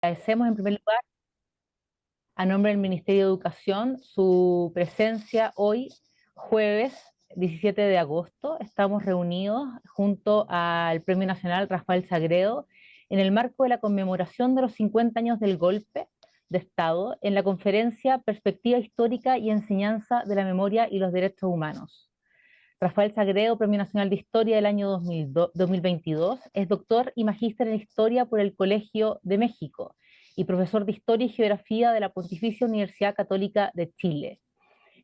Agradecemos en primer lugar, a nombre del Ministerio de Educación, su presencia hoy, jueves 17 de agosto. Estamos reunidos junto al Premio Nacional Rafael Sagredo en el marco de la conmemoración de los 50 años del golpe de Estado en la conferencia Perspectiva Histórica y Enseñanza de la Memoria y los Derechos Humanos. Rafael Sagredo, Premio Nacional de Historia del año 2022, es doctor y magíster en Historia por el Colegio de México y profesor de Historia y Geografía de la Pontificia Universidad Católica de Chile.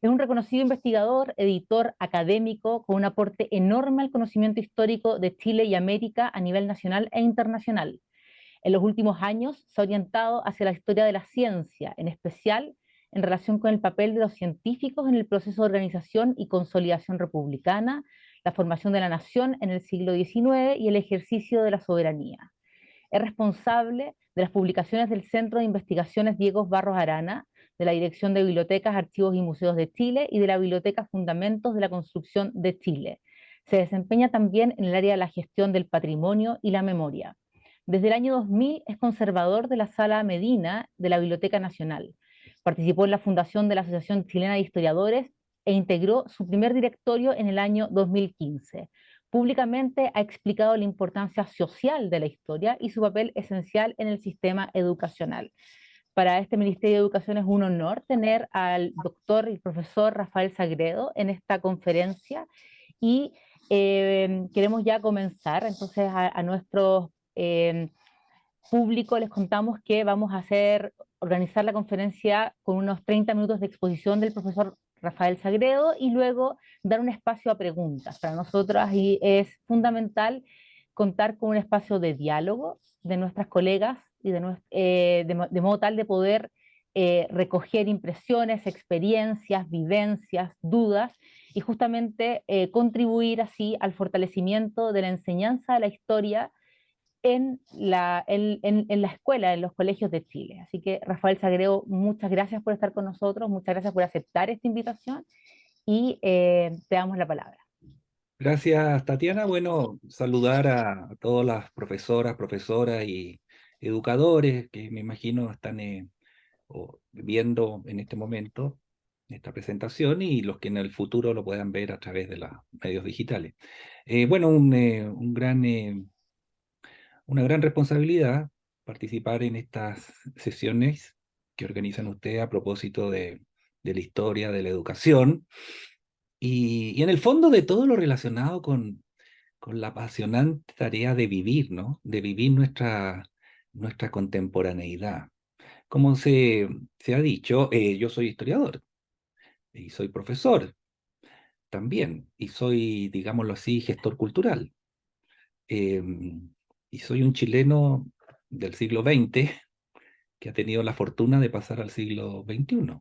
Es un reconocido investigador, editor, académico, con un aporte enorme al conocimiento histórico de Chile y América a nivel nacional e internacional. En los últimos años se ha orientado hacia la historia de la ciencia, en especial en relación con el papel de los científicos en el proceso de organización y consolidación republicana, la formación de la nación en el siglo XIX y el ejercicio de la soberanía. Es responsable de las publicaciones del Centro de Investigaciones Diego Barros Arana, de la Dirección de Bibliotecas, Archivos y Museos de Chile y de la Biblioteca Fundamentos de la Construcción de Chile. Se desempeña también en el área de la gestión del patrimonio y la memoria. Desde el año 2000 es conservador de la Sala Medina de la Biblioteca Nacional. Participó en la fundación de la Asociación Chilena de Historiadores e integró su primer directorio en el año 2015. Públicamente ha explicado la importancia social de la historia y su papel esencial en el sistema educacional. Para este Ministerio de Educación es un honor tener al doctor y profesor Rafael Sagredo en esta conferencia y queremos ya comenzar. Entonces a nuestros público les contamos que vamos a organizar la conferencia con unos 30 minutos de exposición del profesor Rafael Sagredo y luego dar un espacio a preguntas. Para nosotras y es fundamental contar con un espacio de diálogo de nuestras colegas y de modo tal de poder recoger impresiones, experiencias, vivencias, dudas y justamente contribuir así al fortalecimiento de la enseñanza de la historia en la escuela, en los colegios de Chile. Así que, Rafael Sagredo, muchas gracias por estar con nosotros, muchas gracias por aceptar esta invitación y te damos la palabra. Gracias, Tatiana. Bueno, saludar a todas las profesoras y educadores que me imagino están viendo en este momento esta presentación y los que en el futuro lo puedan ver a través de los medios digitales. Bueno, una gran responsabilidad participar en estas sesiones que organizan ustedes a propósito de la historia, de la educación y en el fondo de todo lo relacionado con la apasionante tarea de vivir, ¿no? De vivir nuestra contemporaneidad. Como se ha dicho, yo soy historiador y soy profesor también, y soy, digámoslo así, gestor cultural. Eh, y soy un chileno del siglo XX que ha tenido la fortuna de pasar al siglo XXI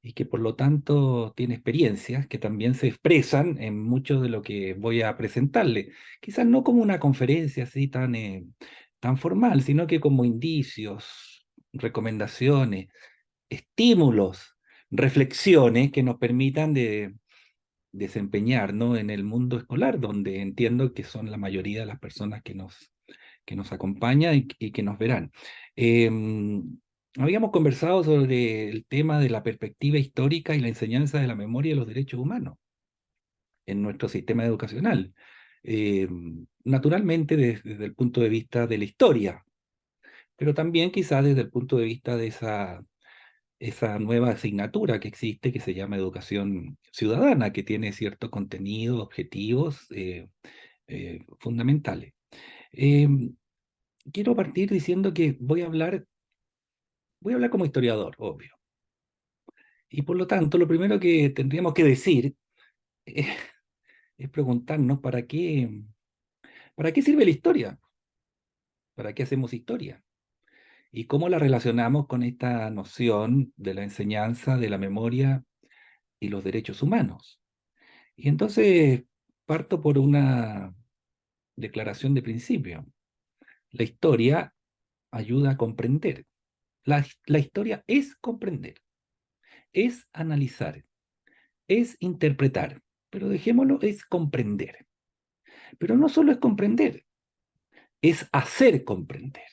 y que por lo tanto tiene experiencias que también se expresan en mucho de lo que voy a presentarle. Quizás no como una conferencia así tan formal, sino que como indicios, recomendaciones, estímulos, reflexiones que nos permitan desempeñarnos en el mundo escolar, donde entiendo que son la mayoría de las personas que nos acompañan y que nos verán. Habíamos conversado sobre el tema de la perspectiva histórica y la enseñanza de la memoria y los derechos humanos en nuestro sistema educacional. Naturalmente desde el punto de vista de la historia, pero también quizás desde el punto de vista de esa nueva asignatura que existe, que se llama educación ciudadana, que tiene ciertos contenidos, objetivos fundamentales. Em, Quiero partir diciendo que voy a hablar como historiador, obvio. Y por lo tanto, lo primero que tendríamos que decir es, es preguntarnos ¿para qué sirve la historia? ¿Para qué hacemos historia? ¿Y cómo la relacionamos con esta noción de la enseñanza, de la memoria y los derechos humanos? Y entonces parto por una declaración de principio. La historia ayuda a comprender. La historia es comprender, es analizar, es interpretar, pero dejémoslo, es comprender. Pero no solo es comprender, es hacer comprender.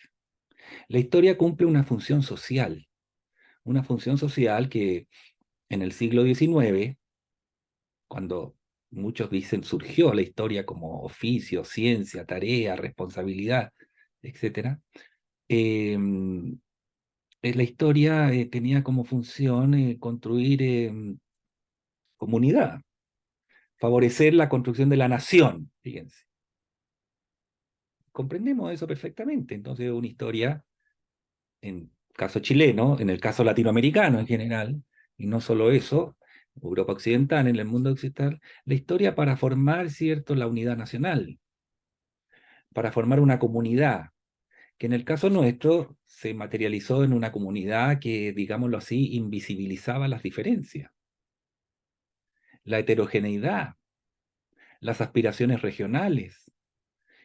La historia cumple una función social que en el siglo XIX, cuando muchos dicen surgió la historia como oficio, ciencia, tarea, responsabilidad, etcétera, eh, la historia tenía como función construir comunidad, favorecer la construcción de la nación, fíjense. Comprendemos eso perfectamente. Entonces, una historia, en caso chileno, en el caso latinoamericano en general, y no solo eso, Europa Occidental, en el mundo occidental, la historia para formar, ¿cierto?, la unidad nacional, para formar una comunidad, que en el caso nuestro se materializó en una comunidad que, digámoslo así, invisibilizaba las diferencias, la heterogeneidad, las aspiraciones regionales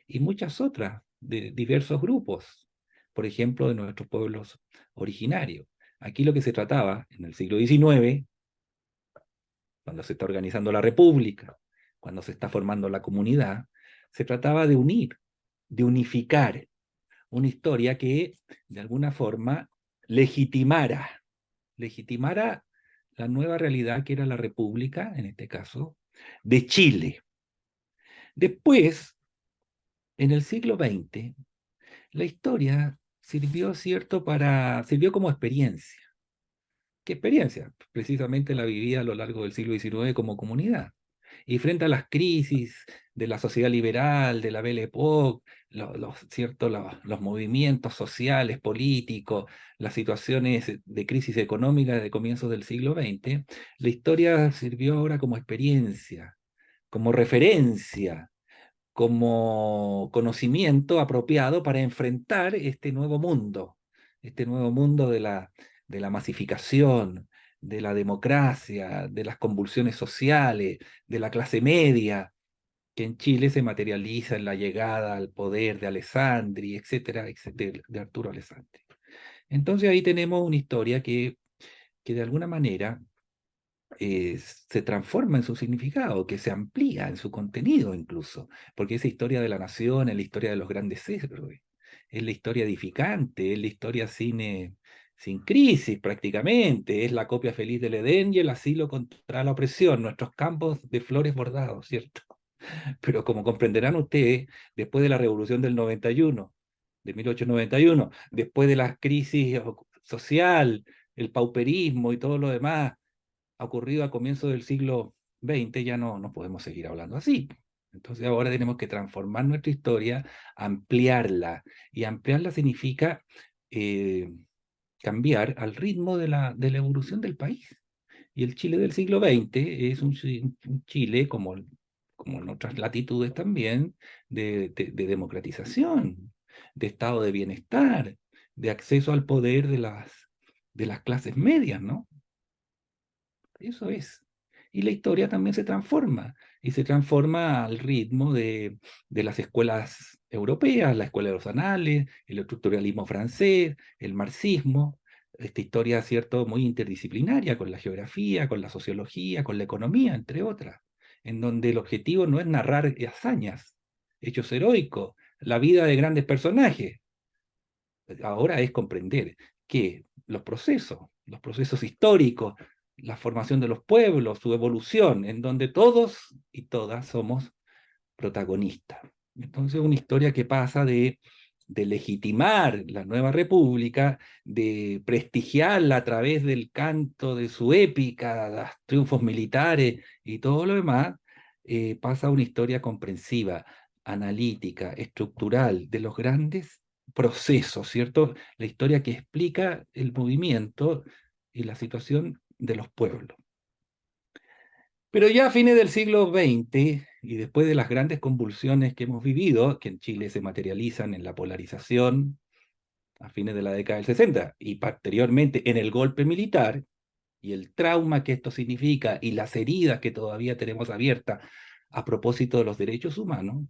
y muchas otras de diversos grupos, por ejemplo, de nuestros pueblos originarios. Aquí lo que se trataba en el siglo XIX, cuando se está organizando la República, cuando se está formando la comunidad, se trataba de unir, de unificar una historia que de alguna forma legitimara, legitimara la nueva realidad que era la República, en este caso, de Chile. Después, en el siglo XX, la historia sirvió, ¿cierto?, sirvió como experiencia. ¿Qué experiencia? Precisamente la vivía a lo largo del siglo XIX como comunidad. Y frente a las crisis de la sociedad liberal, de la Belle Époque, ¿cierto? Los movimientos sociales, políticos, las situaciones de crisis económica de comienzos del siglo XX, la historia sirvió ahora como experiencia, como referencia, como conocimiento apropiado para enfrentar este nuevo mundo de la masificación, de la democracia, de las convulsiones sociales, de la clase media, que en Chile se materializa en la llegada al poder de Alessandri, etcétera, etcétera, de Arturo Alessandri. Entonces ahí tenemos una historia que de alguna manera se transforma en su significado, que se amplía en su contenido incluso, porque esa historia de la nación, es la historia de los grandes héroes, es la historia edificante, es la historia sin crisis prácticamente, es la copia feliz del Edén y el asilo contra la opresión, nuestros campos de flores bordados, ¿cierto? Pero como comprenderán ustedes, después de la revolución del 91, de 1891, después de la crisis social, el pauperismo y todo lo demás, ha ocurrido a comienzos del siglo XX, ya no podemos seguir hablando así. Entonces ahora tenemos que transformar nuestra historia, ampliarla. Y ampliarla significa eh, cambiar al ritmo de la evolución del país. Y el Chile del siglo XX es un Chile, como en otras latitudes también, de democratización, de estado de bienestar, de acceso al poder de las clases medias, ¿no? Eso es. Y la historia también se transforma, y se transforma al ritmo de las escuelas europeas, la escuela de los anales, el estructuralismo francés, el marxismo, esta historia, ¿cierto?, muy interdisciplinaria con la geografía, con la sociología, con la economía, entre otras, en donde el objetivo no es narrar hazañas, hechos heroicos, la vida de grandes personajes. Ahora es comprender que los procesos históricos, la formación de los pueblos, su evolución, en donde todos y todas somos protagonistas. Entonces, una historia que pasa de legitimar la nueva república, de prestigiarla a través del canto de su épica, los triunfos militares y todo lo demás, pasa a una historia comprensiva, analítica, estructural, de los grandes procesos, ¿cierto? La historia que explica el movimiento y la situación de los pueblos. Pero ya a fines del siglo XX y después de las grandes convulsiones que hemos vivido, que en Chile se materializan en la polarización a fines de la década del 60 y posteriormente en el golpe militar y el trauma que esto significa y las heridas que todavía tenemos abiertas a propósito de los derechos humanos,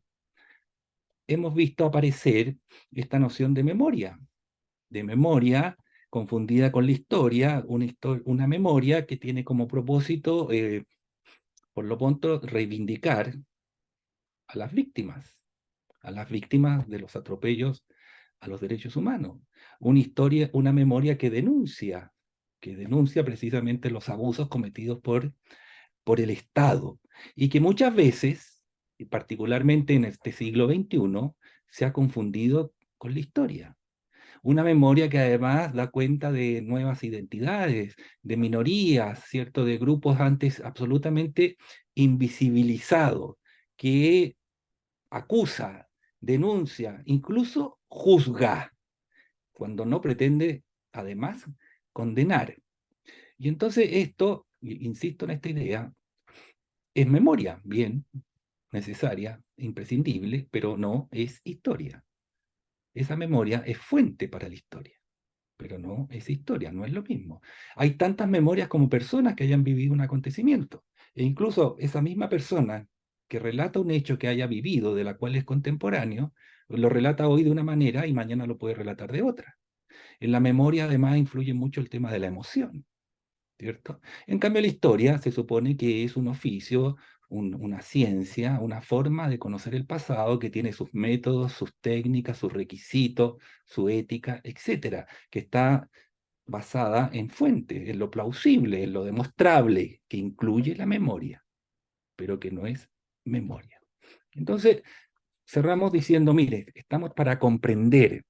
hemos visto aparecer esta noción de memoria confundida con la historia, una memoria que tiene como propósito, por lo pronto, reivindicar a las víctimas de los atropellos a los derechos humanos, una memoria que denuncia precisamente los abusos cometidos por el Estado, y que muchas veces, y particularmente en este siglo XXI, se ha confundido con la historia. Una memoria que además da cuenta de nuevas identidades, de minorías, ¿cierto? De grupos antes absolutamente invisibilizados, que acusa, denuncia, incluso juzga, cuando no pretende, además, condenar. Y entonces esto, insisto en esta idea, es memoria, bien, necesaria, imprescindible, pero no es historia. Esa memoria es fuente para la historia, pero no es historia, no es lo mismo. Hay tantas memorias como personas que hayan vivido un acontecimiento, e incluso esa misma persona que relata un hecho que haya vivido, de la cual es contemporáneo, lo relata hoy de una manera y mañana lo puede relatar de otra. En la memoria además influye mucho el tema de la emoción, ¿cierto? En cambio, la historia se supone que es un oficio, una ciencia, una forma de conocer el pasado que tiene sus métodos, sus técnicas, sus requisitos, su ética, etcétera, que está basada en fuentes, en lo plausible, en lo demostrable, que incluye la memoria, pero que no es memoria. Entonces, cerramos diciendo, mire, estamos para comprender.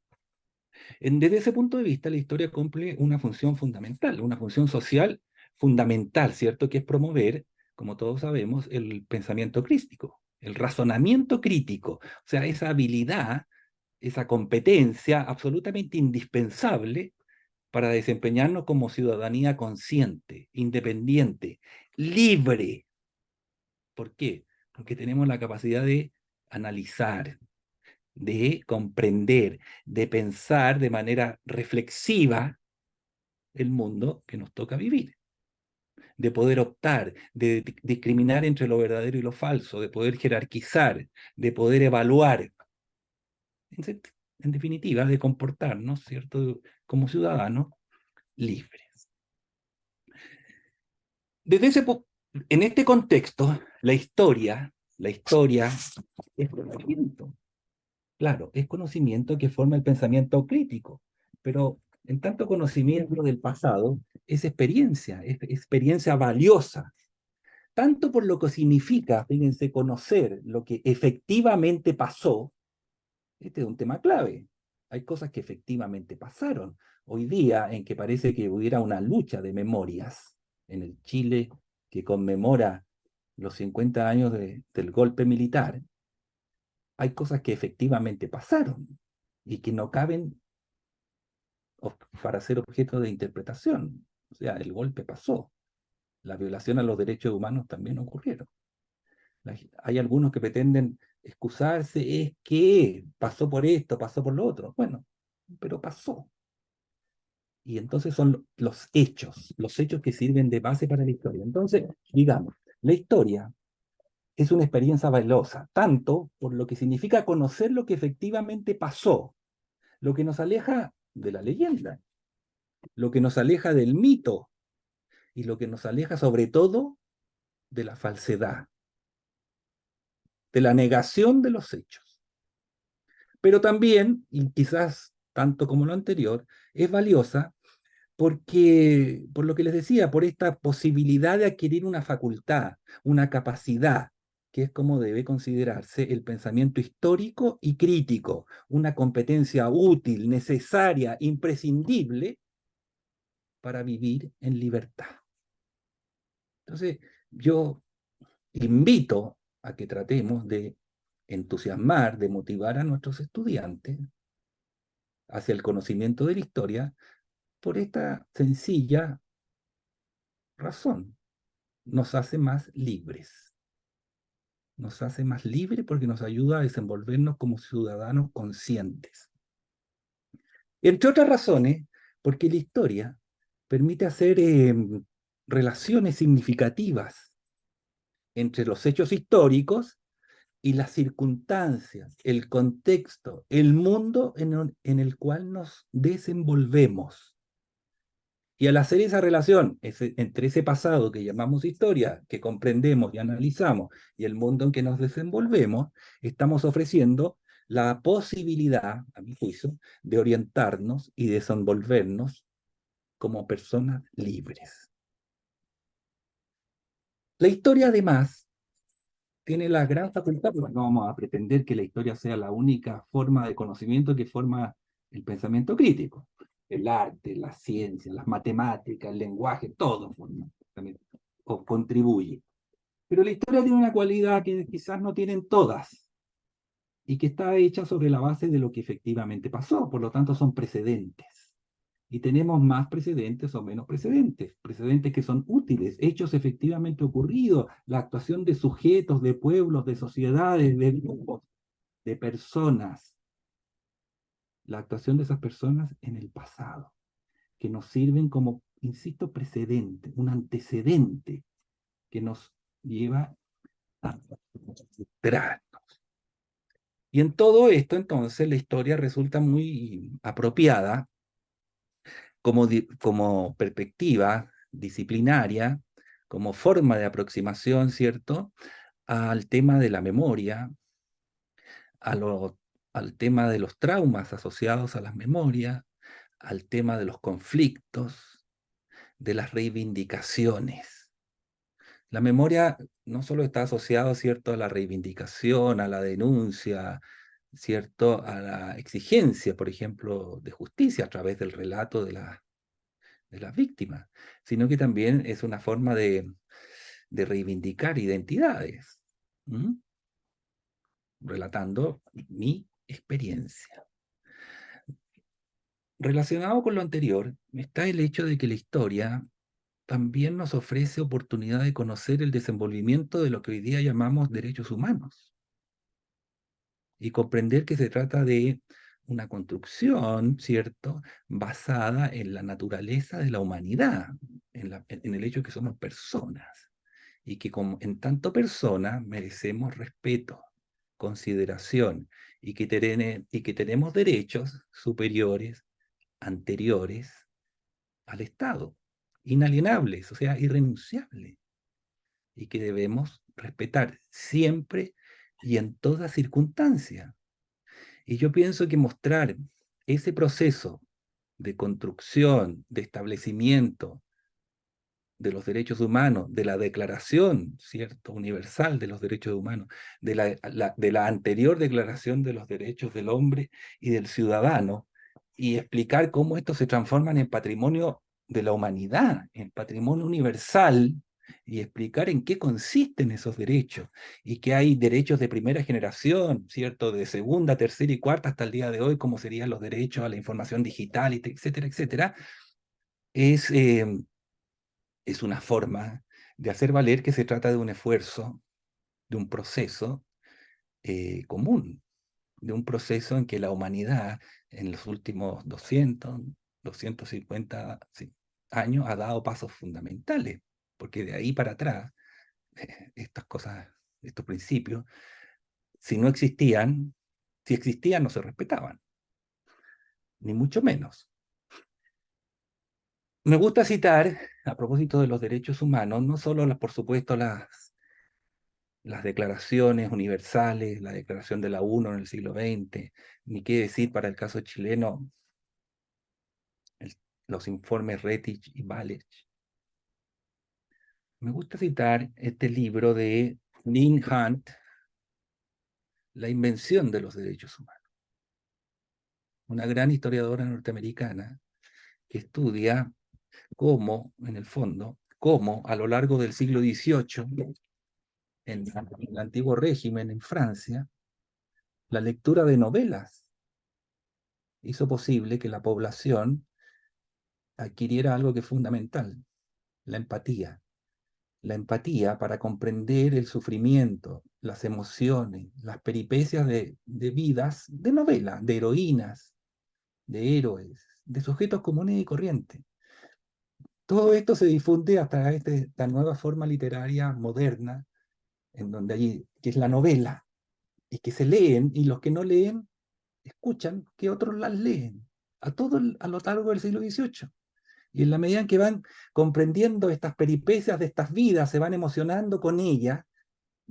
Desde ese punto de vista, la historia cumple una función fundamental, una función social fundamental, ¿cierto? Que es promover, como todos sabemos, el pensamiento crítico, el razonamiento crítico, o sea, esa habilidad, esa competencia absolutamente indispensable para desempeñarnos como ciudadanía consciente, independiente, libre. ¿Por qué? Porque tenemos la capacidad de analizar, de comprender, de pensar de manera reflexiva el mundo que nos toca vivir, de poder optar, de discriminar entre lo verdadero y lo falso, de poder jerarquizar, de poder evaluar, en definitiva, de comportarnos, ¿cierto?, como ciudadanos libres. Desde ese en este contexto, la historia es conocimiento. Claro, es conocimiento que forma el pensamiento crítico, pero en tanto conocimiento del pasado es experiencia valiosa, tanto por lo que significa, fíjense, conocer lo que efectivamente pasó. Este es un tema clave. Hay cosas que efectivamente pasaron. Hoy día, en que parece que hubiera una lucha de memorias en el Chile que conmemora los 50 años del golpe militar, hay cosas que efectivamente pasaron y que no caben para ser objeto de interpretación. O sea, el golpe pasó. La violación a los derechos humanos también ocurrieron. Hay algunos que pretenden excusarse, es que pasó por esto, pasó por lo otro. Bueno, pero pasó. Y entonces son los hechos que sirven de base para la historia. Entonces, digamos, la historia es una experiencia valiosa, tanto por lo que significa conocer lo que efectivamente pasó, lo que nos aleja de la leyenda, lo que nos aleja del mito y lo que nos aleja sobre todo de la falsedad, de la negación de los hechos. Pero también, y quizás tanto como lo anterior, es valiosa porque, por lo que les decía, por esta posibilidad de adquirir una facultad, una capacidad, que es como debe considerarse el pensamiento histórico y crítico, una competencia útil, necesaria, imprescindible para vivir en libertad. Entonces, yo invito a que tratemos de entusiasmar, de motivar a nuestros estudiantes hacia el conocimiento de la historia por esta sencilla razón. Nos hace más libres. Nos hace más libres porque nos ayuda a desenvolvernos como ciudadanos conscientes. Entre otras razones, porque la historia permite hacer relaciones significativas entre los hechos históricos y las circunstancias, el contexto, el mundo en el cual nos desenvolvemos. Y al hacer esa relación entre ese pasado que llamamos historia, que comprendemos y analizamos, y el mundo en que nos desenvolvemos, estamos ofreciendo la posibilidad, a mi juicio, de orientarnos y desenvolvernos como personas libres. La historia, además, tiene la gran facultad, porque no vamos a pretender que la historia sea la única forma de conocimiento que forma el pensamiento crítico. El arte, la ciencia, las matemáticas, el lenguaje, todo forma o contribuye. Pero la historia tiene una cualidad que quizás no tienen todas y que está hecha sobre la base de lo que efectivamente pasó, por lo tanto son precedentes. Y tenemos más precedentes o menos precedentes, precedentes que son útiles, hechos efectivamente ocurridos, la actuación de sujetos, de pueblos, de sociedades, de grupos, de personas, la actuación de esas personas en el pasado, que nos sirven como, insisto, precedente, un antecedente que nos lleva a atrás. Y en todo esto, entonces, la historia resulta muy apropiada como perspectiva disciplinaria, como forma de aproximación, ¿cierto?, al tema de la memoria, a al tema de los traumas asociados a las memorias, al tema de los conflictos, de las reivindicaciones. La memoria no solo está asociada, ¿cierto?, a la reivindicación, a la denuncia, ¿cierto?, a la exigencia, por ejemplo, de justicia a través del relato de las víctimas, sino que también es una forma de reivindicar identidades, relatando mi experiencia. Relacionado con lo anterior, está el hecho de que la historia también nos ofrece oportunidad de conocer el desenvolvimiento de lo que hoy día llamamos derechos humanos y comprender que se trata de una construcción, ¿cierto?, basada en la naturaleza de la humanidad, en el hecho de que somos personas y que como en tanto personas merecemos respeto, consideración y que tenemos derechos superiores, anteriores al Estado, inalienables, o sea, irrenunciables, y que debemos respetar siempre y en toda circunstancia. Y yo pienso que mostrar ese proceso de construcción, de establecimiento de los derechos humanos, de la Declaración, ¿cierto?, Universal de los Derechos Humanos, de la anterior Declaración de los Derechos del Hombre y del Ciudadano, y explicar cómo estos se transforman en patrimonio de la humanidad, en patrimonio universal, y explicar en qué consisten esos derechos, y que hay derechos de primera generación, ¿cierto?, de segunda, tercera y cuarta hasta el día de hoy, como serían los derechos a la información digital, etcétera, etcétera, es una forma de hacer valer que se trata de un esfuerzo, de un proceso común, de un proceso en que la humanidad en los últimos 250 sí, años ha dado pasos fundamentales, porque de ahí para atrás, estas cosas, estos principios, si no existían, si existían no se respetaban, ni mucho menos. Me gusta citar, a propósito de los derechos humanos, no solo, por supuesto, las declaraciones universales, la declaración de la ONU en el siglo XX, ni qué decir para el caso chileno, los informes Rettig y Balich. Me gusta citar este libro de Lynn Hunt, La invención de los derechos humanos, una gran historiadora norteamericana que estudia cómo, en el fondo, cómo a lo largo del siglo XVIII, en el antiguo régimen en Francia, la lectura de novelas hizo posible que la población adquiriera algo que es fundamental, la empatía. La empatía para comprender el sufrimiento, las emociones, las peripecias de vidas, de novelas, de heroínas, de héroes, de sujetos comunes y corrientes. Todo esto se difunde hasta esta nueva forma literaria moderna, en donde hay, que es la novela, y que se leen, y los que no leen, escuchan que otros las leen, a lo largo del siglo XVIII. Y en la medida en que van comprendiendo estas peripecias de estas vidas, se van emocionando con ellas,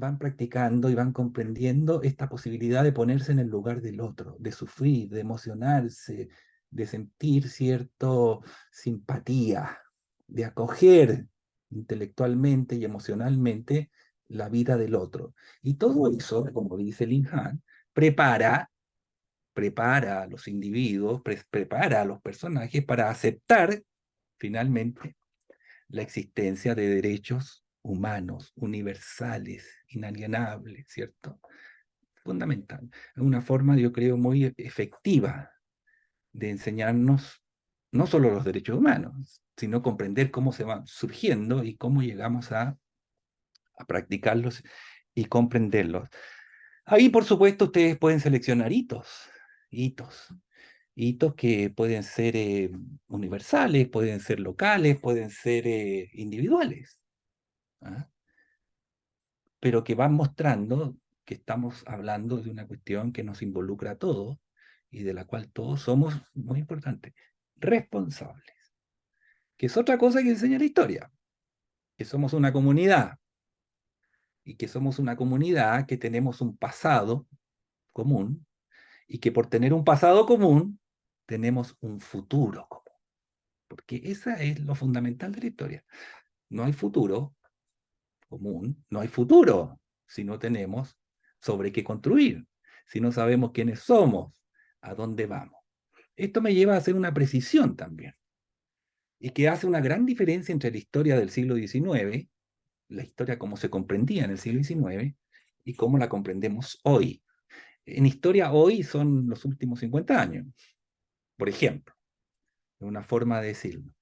van practicando y van comprendiendo esta posibilidad de ponerse en el lugar del otro, de sufrir, de emocionarse, de sentir cierto simpatía, de acoger intelectualmente y emocionalmente la vida del otro. Y todo eso, como dice Lin Han, prepara a los individuos, prepara a los personajes para aceptar finalmente la existencia de derechos humanos, universales, inalienables, ¿cierto? Fundamental. Es una forma, yo creo, muy efectiva de enseñarnos no solo los derechos humanos, sino comprender cómo se van surgiendo y cómo llegamos a practicarlos y comprenderlos. Ahí, por supuesto, ustedes pueden seleccionar hitos, hitos que pueden ser universales, pueden ser locales, pueden ser individuales, ¿ah? Pero que van mostrando que estamos hablando de una cuestión que nos involucra a todos y de la cual todos somos, muy importante, responsables, que es otra cosa que enseña la historia, que somos una comunidad y que somos una comunidad que tenemos un pasado común y que por tener un pasado común tenemos un futuro común, porque esa es lo fundamental de la historia. No hay futuro común, no hay futuro si no tenemos sobre qué construir, si no sabemos quiénes somos, a dónde vamos. Esto me lleva a hacer una precisión también, y que hace una gran diferencia entre la historia del siglo XIX, la historia como se comprendía en el siglo XIX, y cómo la comprendemos hoy. En historia hoy son los últimos 50 años, por ejemplo, es una forma de decirlo.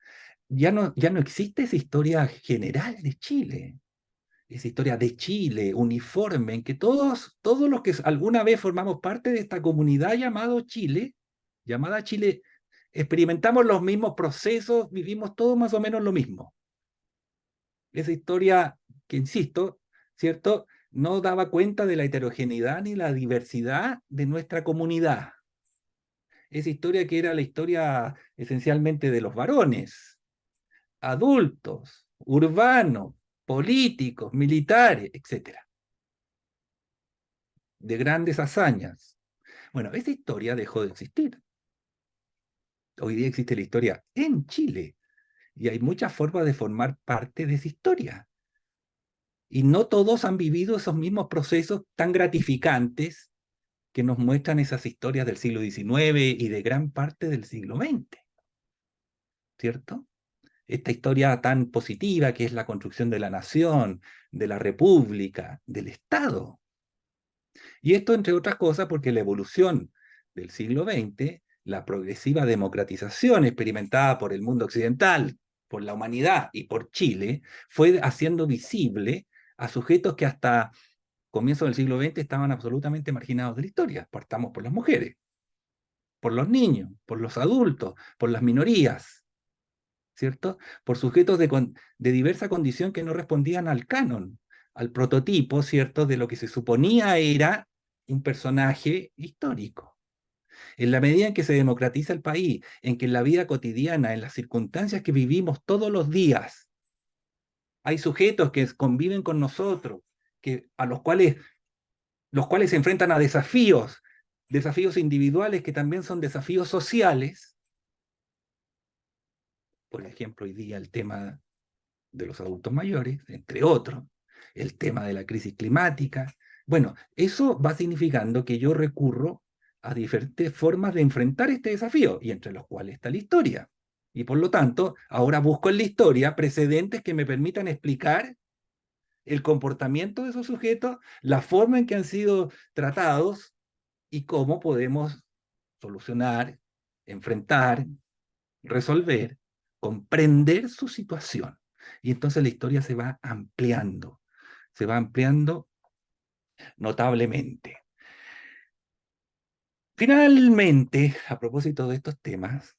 Ya no existe esa historia general de Chile, esa historia de Chile, uniforme, en que todos los que alguna vez formamos parte de esta comunidad llamada Chile, experimentamos los mismos procesos, vivimos todos más o menos lo mismo. Esa historia que, insisto, ¿cierto? No daba cuenta de la heterogeneidad ni la diversidad de nuestra comunidad. Esa historia que era la historia esencialmente de los varones, adultos, urbanos, políticos, militares, etcétera, de grandes hazañas. Bueno, esa historia dejó de existir. Hoy día existe la historia en Chile y hay muchas formas de formar parte de esa historia. Y no todos han vivido esos mismos procesos tan gratificantes que nos muestran esas historias del siglo XIX y de gran parte del siglo XX, ¿cierto? Esta historia tan positiva que es la construcción de la nación, de la república, del Estado. Y esto, entre otras cosas, porque la evolución del siglo XX, la progresiva democratización experimentada por el mundo occidental, por la humanidad y por Chile, fue haciendo visible a sujetos que hasta comienzos del siglo XX estaban absolutamente marginados de la historia. Partamos por las mujeres, por los niños, por los adultos, por las minorías, ¿cierto? Por sujetos de diversa condición que no respondían al canon, al prototipo, ¿cierto? De lo que se suponía era un personaje histórico. En la medida en que se democratiza el país, en que en la vida cotidiana, en las circunstancias que vivimos todos los días, hay sujetos que conviven con nosotros, a los cuales se enfrentan a desafíos individuales que también son desafíos sociales. Por ejemplo, hoy día el tema de los adultos mayores, entre otros, el tema de la crisis climática. Bueno, eso va significando que yo recurro a diferentes formas de enfrentar este desafío, y entre los cuales está la historia. Y por lo tanto, ahora busco en la historia precedentes que me permitan explicar el comportamiento de esos sujetos, la forma en que han sido tratados y cómo podemos solucionar, enfrentar, resolver, comprender su situación. Y entonces la historia se va ampliando notablemente. Finalmente, a propósito de estos temas,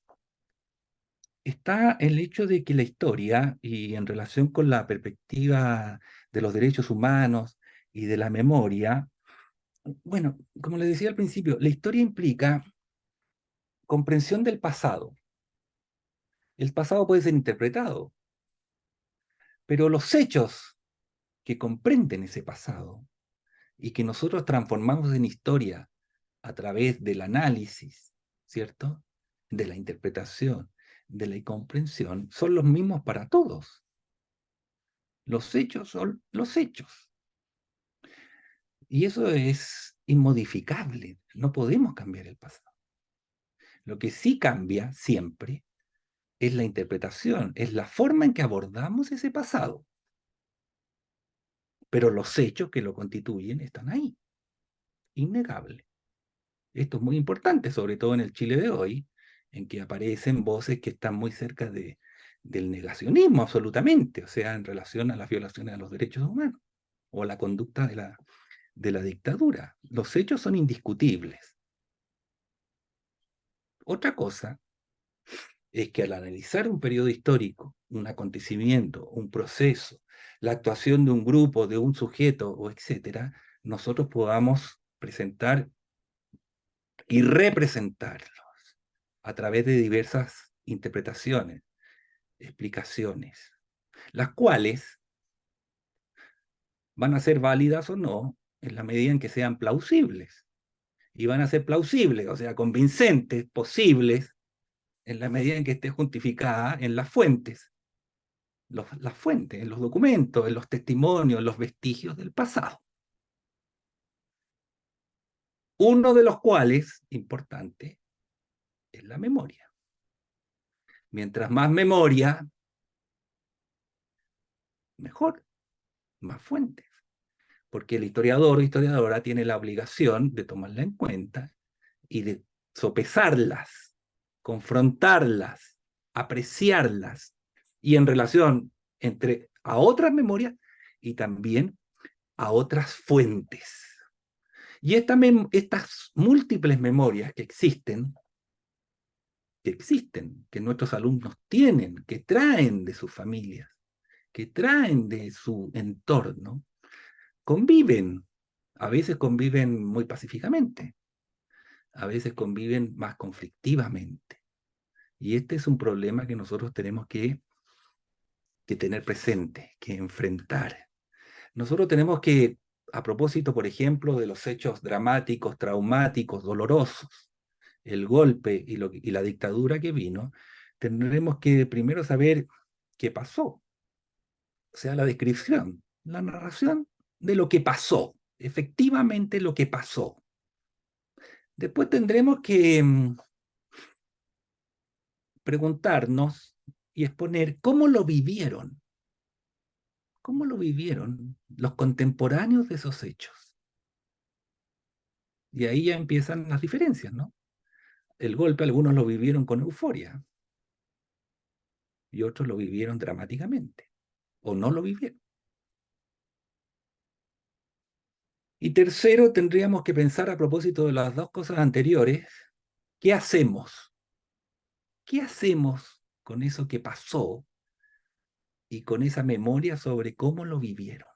está el hecho de que la historia, y en relación con la perspectiva de los derechos humanos y de la memoria, bueno, como les decía al principio, la historia implica comprensión del pasado. El pasado puede ser interpretado, pero los hechos que comprenden ese pasado y que nosotros transformamos en historia a través del análisis, ¿cierto? De la interpretación, de la comprensión, son los mismos para todos. Los hechos son los hechos. Y eso es inmodificable. No podemos cambiar el pasado. Lo que sí cambia siempre es la interpretación, es la forma en que abordamos ese pasado. Pero los hechos que lo constituyen están ahí, innegable. Esto es muy importante, sobre todo en el Chile de hoy, en que aparecen voces que están muy cerca del negacionismo, absolutamente, o sea, en relación a las violaciones a los derechos humanos o la conducta de la dictadura. Los hechos son indiscutibles. Otra cosa es que al analizar un periodo histórico, un acontecimiento, un proceso, la actuación de un grupo, de un sujeto, o etcétera, nosotros podamos presentar y representarlos a través de diversas interpretaciones, explicaciones, las cuales van a ser válidas o no en la medida en que sean plausibles. Y van a ser plausibles, o sea, convincentes, posibles, en la medida en que esté justificada en las fuentes, las fuentes, en los documentos, en los testimonios, en los vestigios del pasado. Uno de los cuales, importante, es la memoria. Mientras más memoria, mejor, más fuentes. Porque el historiador o historiadora tiene la obligación de tomarla en cuenta y de sopesarlas, confrontarlas, apreciarlas, y en relación entre a otras memorias y también a otras fuentes. Y estas múltiples memorias que nuestros alumnos tienen, que traen de sus familias, que traen de su entorno, conviven. A veces conviven muy pacíficamente, a veces conviven más conflictivamente. Y este es un problema que nosotros tenemos que tener presente, que enfrentar. Nosotros tenemos que, a propósito, por ejemplo, de los hechos dramáticos, traumáticos, dolorosos, el golpe y la dictadura que vino, tendremos que primero saber qué pasó, o sea, la descripción, la narración de lo que pasó, efectivamente lo que pasó. Después tendremos que preguntarnos y exponer cómo lo vivieron los contemporáneos de esos hechos. Y ahí ya empiezan las diferencias, ¿no? El golpe algunos lo vivieron con euforia y otros lo vivieron dramáticamente o no lo vivieron. Y tercero, tendríamos que pensar a propósito de las dos cosas anteriores, ¿qué hacemos? ¿Qué hacemos con eso que pasó y con esa memoria sobre cómo lo vivieron?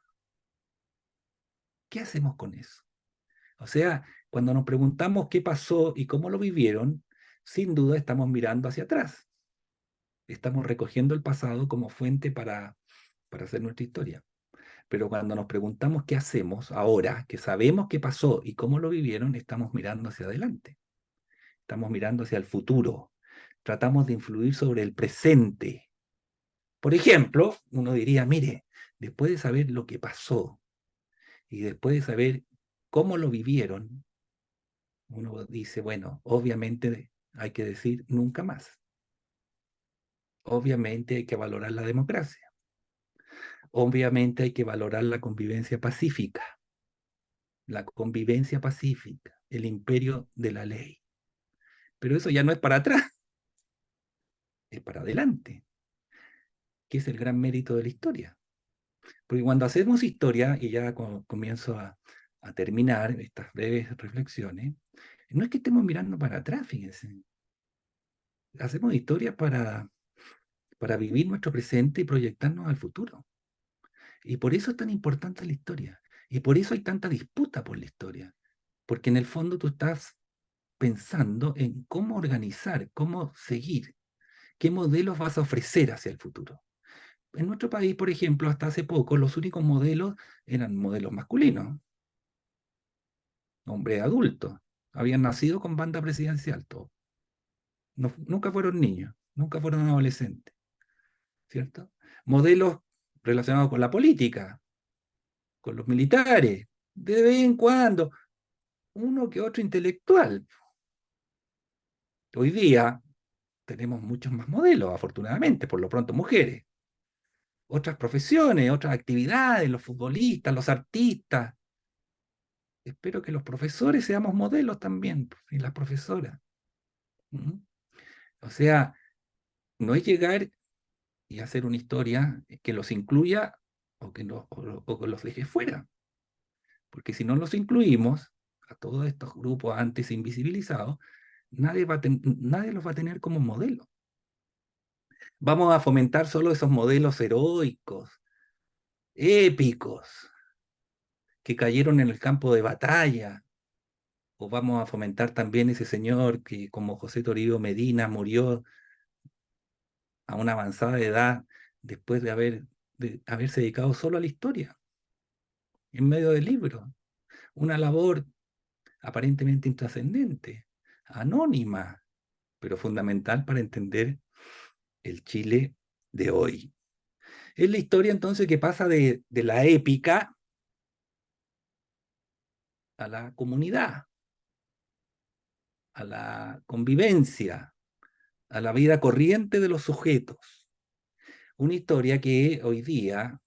¿Qué hacemos con eso? O sea, cuando nos preguntamos qué pasó y cómo lo vivieron, sin duda estamos mirando hacia atrás. Estamos recogiendo el pasado como fuente para hacer nuestra historia. Pero cuando nos preguntamos qué hacemos ahora, que sabemos qué pasó y cómo lo vivieron, estamos mirando hacia adelante. Estamos mirando hacia el futuro. Tratamos de influir sobre el presente. Por ejemplo, uno diría, mire, después de saber lo que pasó y después de saber cómo lo vivieron, uno dice, bueno, obviamente hay que decir nunca más. Obviamente hay que valorar la democracia. Obviamente hay que valorar la convivencia pacífica. La convivencia pacífica, el imperio de la ley. Pero eso ya no es para atrás, es para adelante, que es el gran mérito de la historia. Porque cuando hacemos historia, y ya comienzo a terminar estas breves reflexiones, no es que estemos mirando para atrás, fíjense. Hacemos historia para vivir nuestro presente y proyectarnos al futuro. Y por eso es tan importante la historia. Y por eso hay tanta disputa por la historia. Porque en el fondo tú estás pensando en cómo organizar, cómo seguir, qué modelos vas a ofrecer hacia el futuro. en nuestro país, por ejemplo, hasta hace poco, los únicos modelos eran modelos masculinos, hombres adultos. Habían nacido con banda presidencial todos. Nunca fueron niños, nunca fueron adolescentes, ¿cierto? Modelos relacionados con la política, con los militares, de vez en cuando, uno que otro intelectual. Hoy día tenemos muchos más modelos, afortunadamente, por lo pronto mujeres. Otras profesiones, otras actividades, los futbolistas, los artistas. Espero que los profesores seamos modelos también, y las profesoras. ¿Mm? O sea, no es llegar y hacer una historia que los incluya o que los deje fuera. Porque si no los incluimos, a todos estos grupos antes invisibilizados, nadie los va a tener como modelo. Vamos a fomentar solo esos modelos heroicos, épicos, que cayeron en el campo de batalla. O vamos a fomentar también ese señor que, como José Toribio Medina, murió a una avanzada edad después de haberse dedicado solo a la historia, en medio del libro. Una labor aparentemente intrascendente, anónima, pero fundamental para entender el Chile de hoy. Es la historia entonces que pasa de la épica a la comunidad, a la convivencia, a la vida corriente de los sujetos. Una historia que hoy día,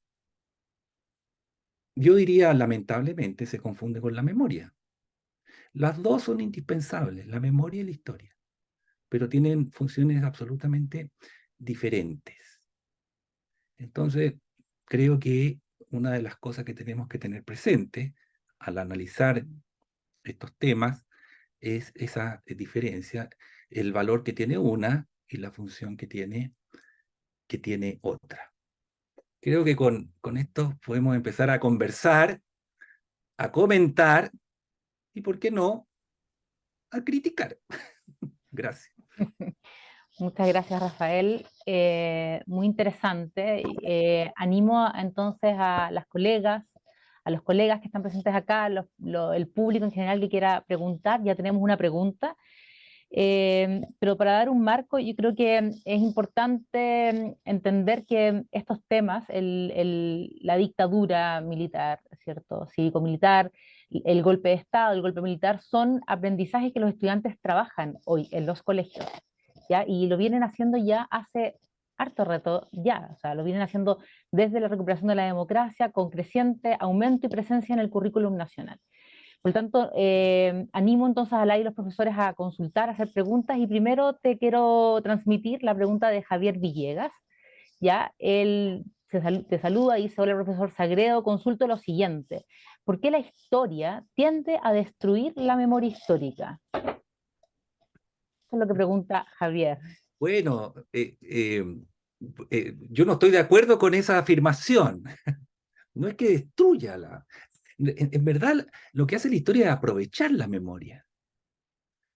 yo diría lamentablemente, se confunde con la memoria. Las dos son indispensables, la memoria y la historia, pero tienen funciones absolutamente diferentes. Entonces, creo que una de las cosas que tenemos que tener presente al analizar estos temas es esa diferencia, el valor que tiene una y la función que tiene otra. Creo que con esto podemos empezar a conversar, a comentar y, ¿por qué no?, a criticar. Gracias. Muchas gracias, Rafael. Muy interesante. Animo entonces a las colegas, a los colegas que están presentes acá, el público en general que quiera preguntar. Ya tenemos una pregunta. Pero para dar un marco, yo creo que es importante entender que estos temas, la dictadura militar, ¿cierto? Cívico-militar, el golpe de Estado, el golpe militar, son aprendizajes que los estudiantes trabajan hoy en los colegios, ¿ya? Y lo vienen haciendo ya hace harto reto, ya, o sea, lo vienen haciendo desde la recuperación de la democracia con creciente aumento y presencia en el currículum nacional. Por lo tanto, animo entonces a la y los profesores a consultar, a hacer preguntas y primero te quiero transmitir la pregunta de Javier Villegas. Ya, él te saluda y dice: hola profesor Sagredo, consulto lo siguiente. ¿Por qué la historia tiende a destruir la memoria histórica? Eso es lo que pregunta Javier. Bueno, yo no estoy de acuerdo con esa afirmación. No es que destruya en verdad, lo que hace la historia es aprovechar la memoria.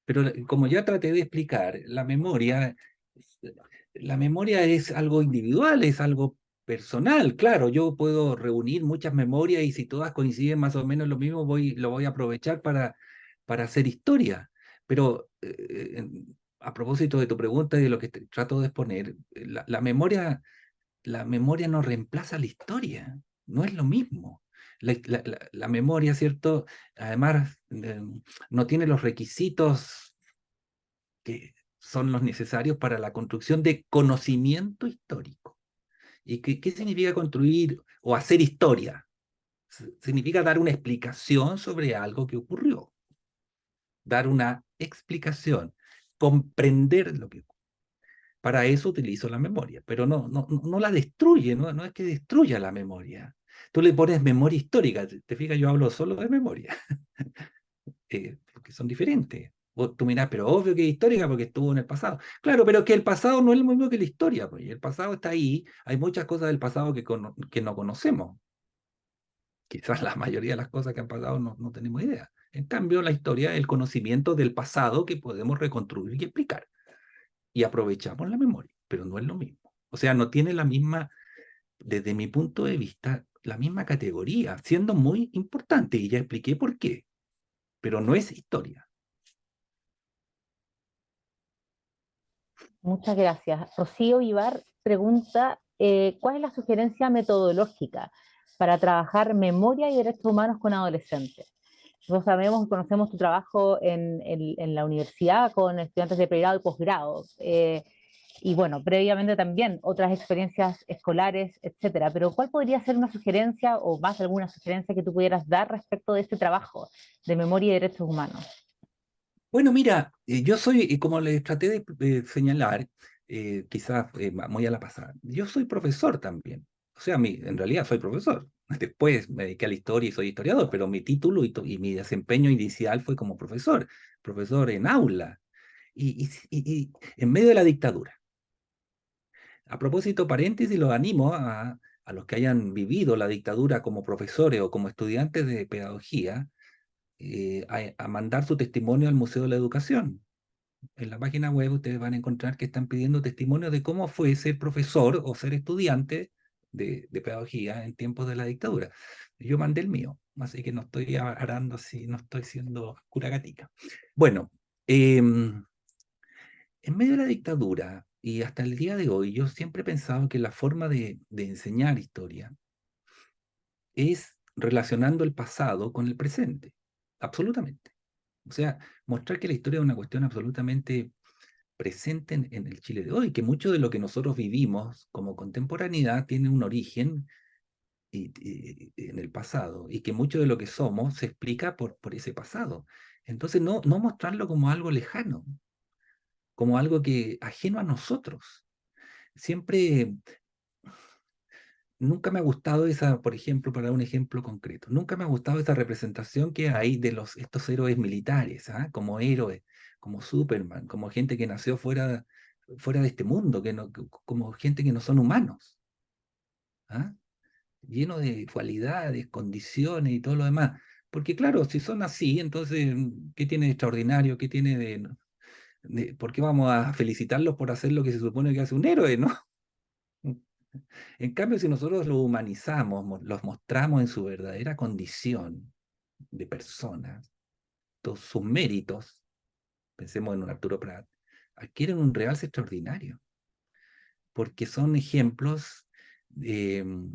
Pero como ya traté de explicar, la memoria es algo individual, es algo personal. Claro, yo puedo reunir muchas memorias y si todas coinciden más o menos lo mismo, lo voy a aprovechar para hacer historia. Pero a propósito de tu pregunta y de lo que trato de exponer, la memoria no reemplaza la historia, no es lo mismo. La memoria, ¿cierto? Además, no tiene los requisitos que son los necesarios para la construcción de conocimiento histórico. ¿Y qué significa construir o hacer historia? Significa dar una explicación sobre algo que ocurrió, dar una explicación, comprender lo que ocurrió. Para eso utilizo la memoria, pero no la destruye, no es que destruya la memoria. Tú le pones memoria histórica, te fijas, yo hablo solo de memoria, porque son diferentes. Tú mirás, pero obvio que es histórica porque estuvo en el pasado. Claro, pero que el pasado no es lo mismo que la historia, pues. El pasado está ahí, hay muchas cosas del pasado que no conocemos. Quizás la mayoría de las cosas que han pasado no tenemos idea. En cambio, la historia es el conocimiento del pasado que podemos reconstruir y explicar. Y aprovechamos la memoria, pero no es lo mismo. O sea, no tiene la misma desde mi punto de vista, la misma categoría, siendo muy importante, y ya expliqué por qué, pero no es historia. Muchas gracias. Rocío Vivar pregunta, ¿cuál es la sugerencia metodológica para trabajar memoria y derechos humanos con adolescentes? Nosotros sabemos, conocemos tu trabajo en la universidad con estudiantes de pregrado y posgrado, y bueno, previamente también otras experiencias escolares, etcétera. Pero ¿cuál podría ser una sugerencia o más alguna sugerencia que tú pudieras dar respecto de este trabajo de memoria y derechos humanos? Bueno, mira, yo soy, y como les traté de señalar, quizás muy a la pasada, yo soy profesor también. O sea, en realidad soy profesor. Después me dediqué a la historia y soy historiador, pero mi título y mi desempeño inicial fue como profesor, profesor en aula, y en medio de la dictadura. A propósito, paréntesis, los animo a los que hayan vivido la dictadura como profesores o como estudiantes de pedagogía, a mandar su testimonio al Museo de la Educación. En la página web ustedes van a encontrar que están pidiendo testimonio de cómo fue ser profesor o ser estudiante de pedagogía en tiempos de la dictadura. Yo mandé el mío, así que no estoy arando así, no estoy siendo cura gatica. Bueno, en medio de la dictadura y hasta el día de hoy, yo siempre he pensado que la forma de enseñar historia es relacionando el pasado con el presente, absolutamente. O sea, mostrar que la historia es una cuestión absolutamente presente en el Chile de hoy, que mucho de lo que nosotros vivimos como contemporaneidad tiene un origen en el pasado, y que mucho de lo que somos se explica por ese pasado. Entonces, no mostrarlo como algo lejano, como algo que ajeno a nosotros. Siempre, nunca me ha gustado esa, por ejemplo, para dar un ejemplo concreto, nunca me ha gustado esa representación que hay de estos héroes militares, ¿ah? Como héroes, como Superman, como gente que nació fuera de este mundo, como gente que no son humanos, ¿ah? Lleno de cualidades, condiciones y todo lo demás. Porque claro, si son así, entonces, ¿qué tiene de extraordinario? ¿Qué tiene ¿por qué vamos a felicitarlos por hacer lo que se supone que hace un héroe, no? En cambio, si nosotros los humanizamos, los mostramos en su verdadera condición de personas, todos sus méritos, pensemos en un Arturo Prat, adquieren un realce extraordinario, porque son ejemplos de,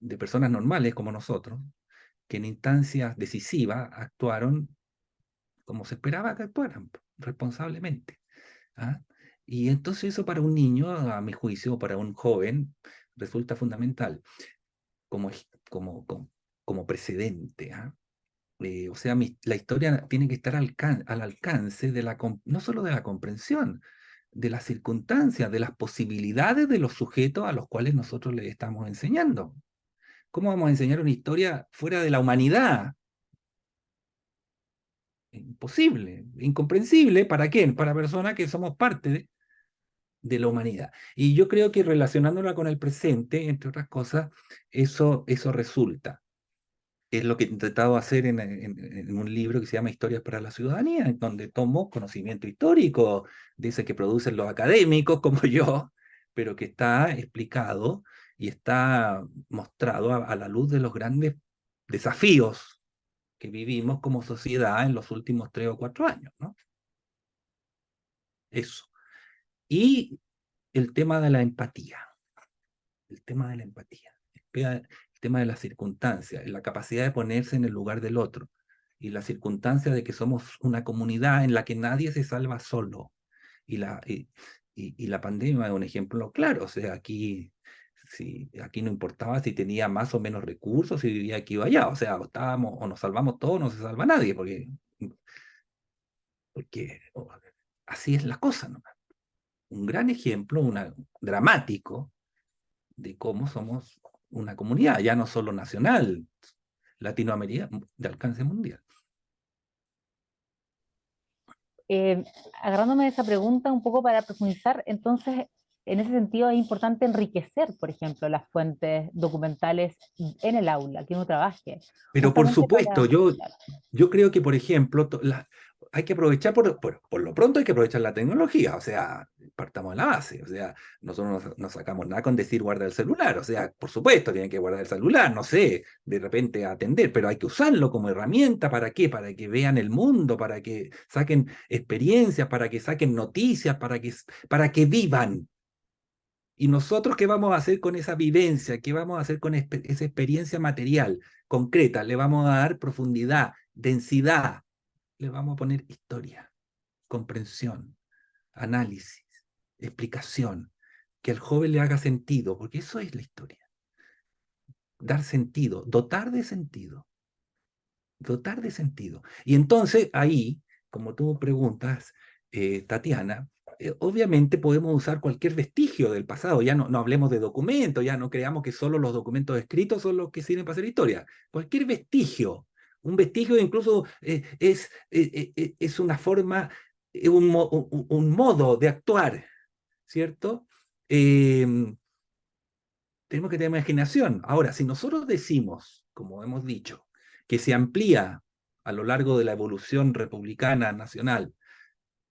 de personas normales como nosotros, que en instancias decisivas actuaron como se esperaba que actuaran, responsablemente. ¿Ah? Y entonces eso para un niño, a mi juicio, o para un joven, resulta fundamental como precedente. ¿Ah? O sea, la historia tiene que estar al alcance no solo de la comprensión, de las circunstancias, de las posibilidades de los sujetos a los cuales nosotros les estamos enseñando. ¿Cómo vamos a enseñar una historia fuera de la humanidad? Imposible, incomprensible. ¿Para quién? Para personas que somos parte de la humanidad. Y yo creo que relacionándola con el presente, entre otras cosas, eso resulta. Es lo que he intentado hacer en un libro que se llama Historias para la Ciudadanía, en donde tomo conocimiento histórico, de ese que producen los académicos como yo, pero que está explicado y está mostrado a la luz de los grandes desafíos que vivimos como sociedad en los últimos 3 o 4 años, ¿no? Eso. Y el tema de la empatía, el tema de la empatía, el tema de las circunstancias, la capacidad de ponerse en el lugar del otro, y la circunstancia de que somos una comunidad en la que nadie se salva solo. Y la pandemia es un ejemplo claro. O sea, aquí no importaba si tenía más o menos recursos, si vivía aquí o allá. O sea, o estábamos, o nos salvamos todos, no se salva nadie, porque así es la cosa, ¿no? Un gran ejemplo, dramático, de cómo somos una comunidad, ya no solo nacional, Latinoamérica, de alcance mundial. Eh, Agarrándome de esa pregunta un poco para profundizar, entonces, en ese sentido es importante enriquecer, por ejemplo, las fuentes documentales en el aula, que uno trabaje, Pero por justamente supuesto, para... yo creo que, por ejemplo, hay que aprovechar, por lo pronto hay que aprovechar la tecnología, o sea, partamos de la base, o sea, nosotros no sacamos nada con decir guarda el celular, o sea, por supuesto tienen que guardar el celular, no sé, de repente atender, pero hay que usarlo como herramienta, ¿para qué? Para que vean el mundo, para que saquen experiencias, para que saquen noticias, para que vivan. ¿Y nosotros qué vamos a hacer con esa vivencia? ¿Qué vamos a hacer con esa experiencia material, concreta? Le vamos a dar profundidad, densidad, le vamos a poner historia, comprensión, análisis, explicación, que al joven le haga sentido, porque eso es la historia. Dar sentido, dotar de sentido. Y entonces ahí, como tú preguntas, Tatiana, obviamente podemos usar cualquier vestigio del pasado, ya no hablemos de documentos, ya no creamos que solo los documentos escritos son los que sirven para hacer historia. Cualquier vestigio, un vestigio incluso es una forma, un modo de actuar, ¿cierto? Eh, Tenemos que tener imaginación. Ahora, si nosotros decimos, como hemos dicho, que se amplía a lo largo de la evolución republicana nacional,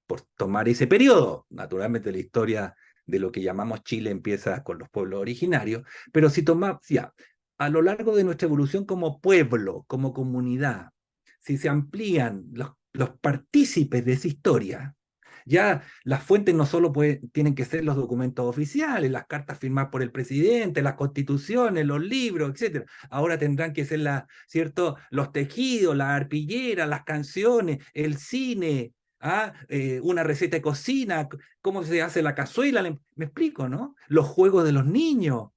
por tomar ese periodo, naturalmente la historia de lo que llamamos Chile empieza con los pueblos originarios, pero si tomamos, ya, a lo largo de nuestra evolución como pueblo, como comunidad, si se amplían los partícipes de esa historia, ya las fuentes no solo tienen que ser los documentos oficiales, las cartas firmadas por el presidente, las constituciones, los libros, etcétera. Ahora tendrán que ser ¿cierto? Los tejidos, las arpilleras, las canciones, el cine, una receta de cocina, cómo se hace la cazuela, me explico, ¿no? Los juegos de los niños,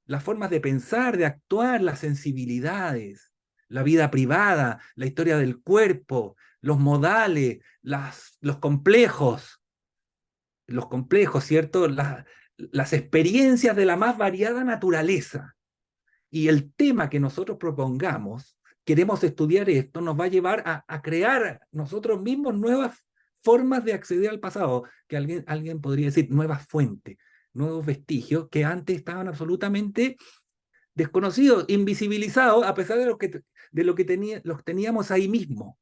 las formas de pensar, de actuar, las sensibilidades, la vida privada, la historia del cuerpo, los modales, los complejos, ¿cierto? Las experiencias de la más variada naturaleza. Y el tema que nosotros propongamos, queremos estudiar esto, nos va a llevar a crear nosotros mismos nuevas formas de acceder al pasado, que alguien podría decir nuevas fuentes, nuevos vestigios que antes estaban absolutamente desconocidos, invisibilizados, a pesar de los teníamos ahí mismo.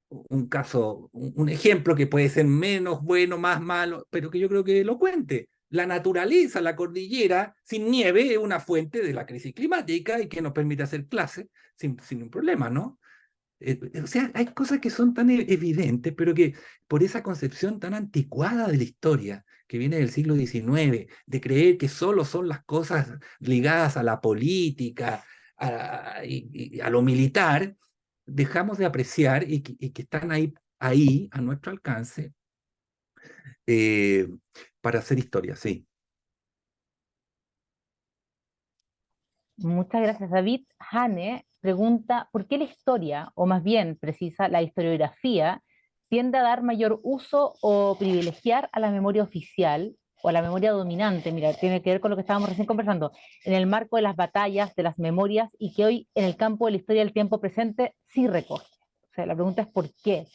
Un caso, un ejemplo que puede ser menos bueno, más malo, pero que yo creo que lo cuente. La naturaleza, la cordillera, sin nieve, es una fuente de la crisis climática y que nos permite hacer clases sin un problema, ¿no? O sea, hay cosas que son tan evidentes, pero que por esa concepción tan anticuada de la historia, que viene del siglo XIX, de creer que solo son las cosas ligadas a la política, y a lo militar, dejamos de apreciar y que están ahí a nuestro alcance, eh, para hacer historia, sí. Muchas gracias, David. Hane pregunta, ¿por qué la historia, o más bien precisa, la historiografía, tiende a dar mayor uso o privilegiar a la memoria oficial o a la memoria dominante? Mira, tiene que ver con lo que estábamos recién conversando, en el marco de las batallas, de las memorias, y que hoy en el campo de la historia del tiempo presente sí recoge. O sea, la pregunta es ¿por qué?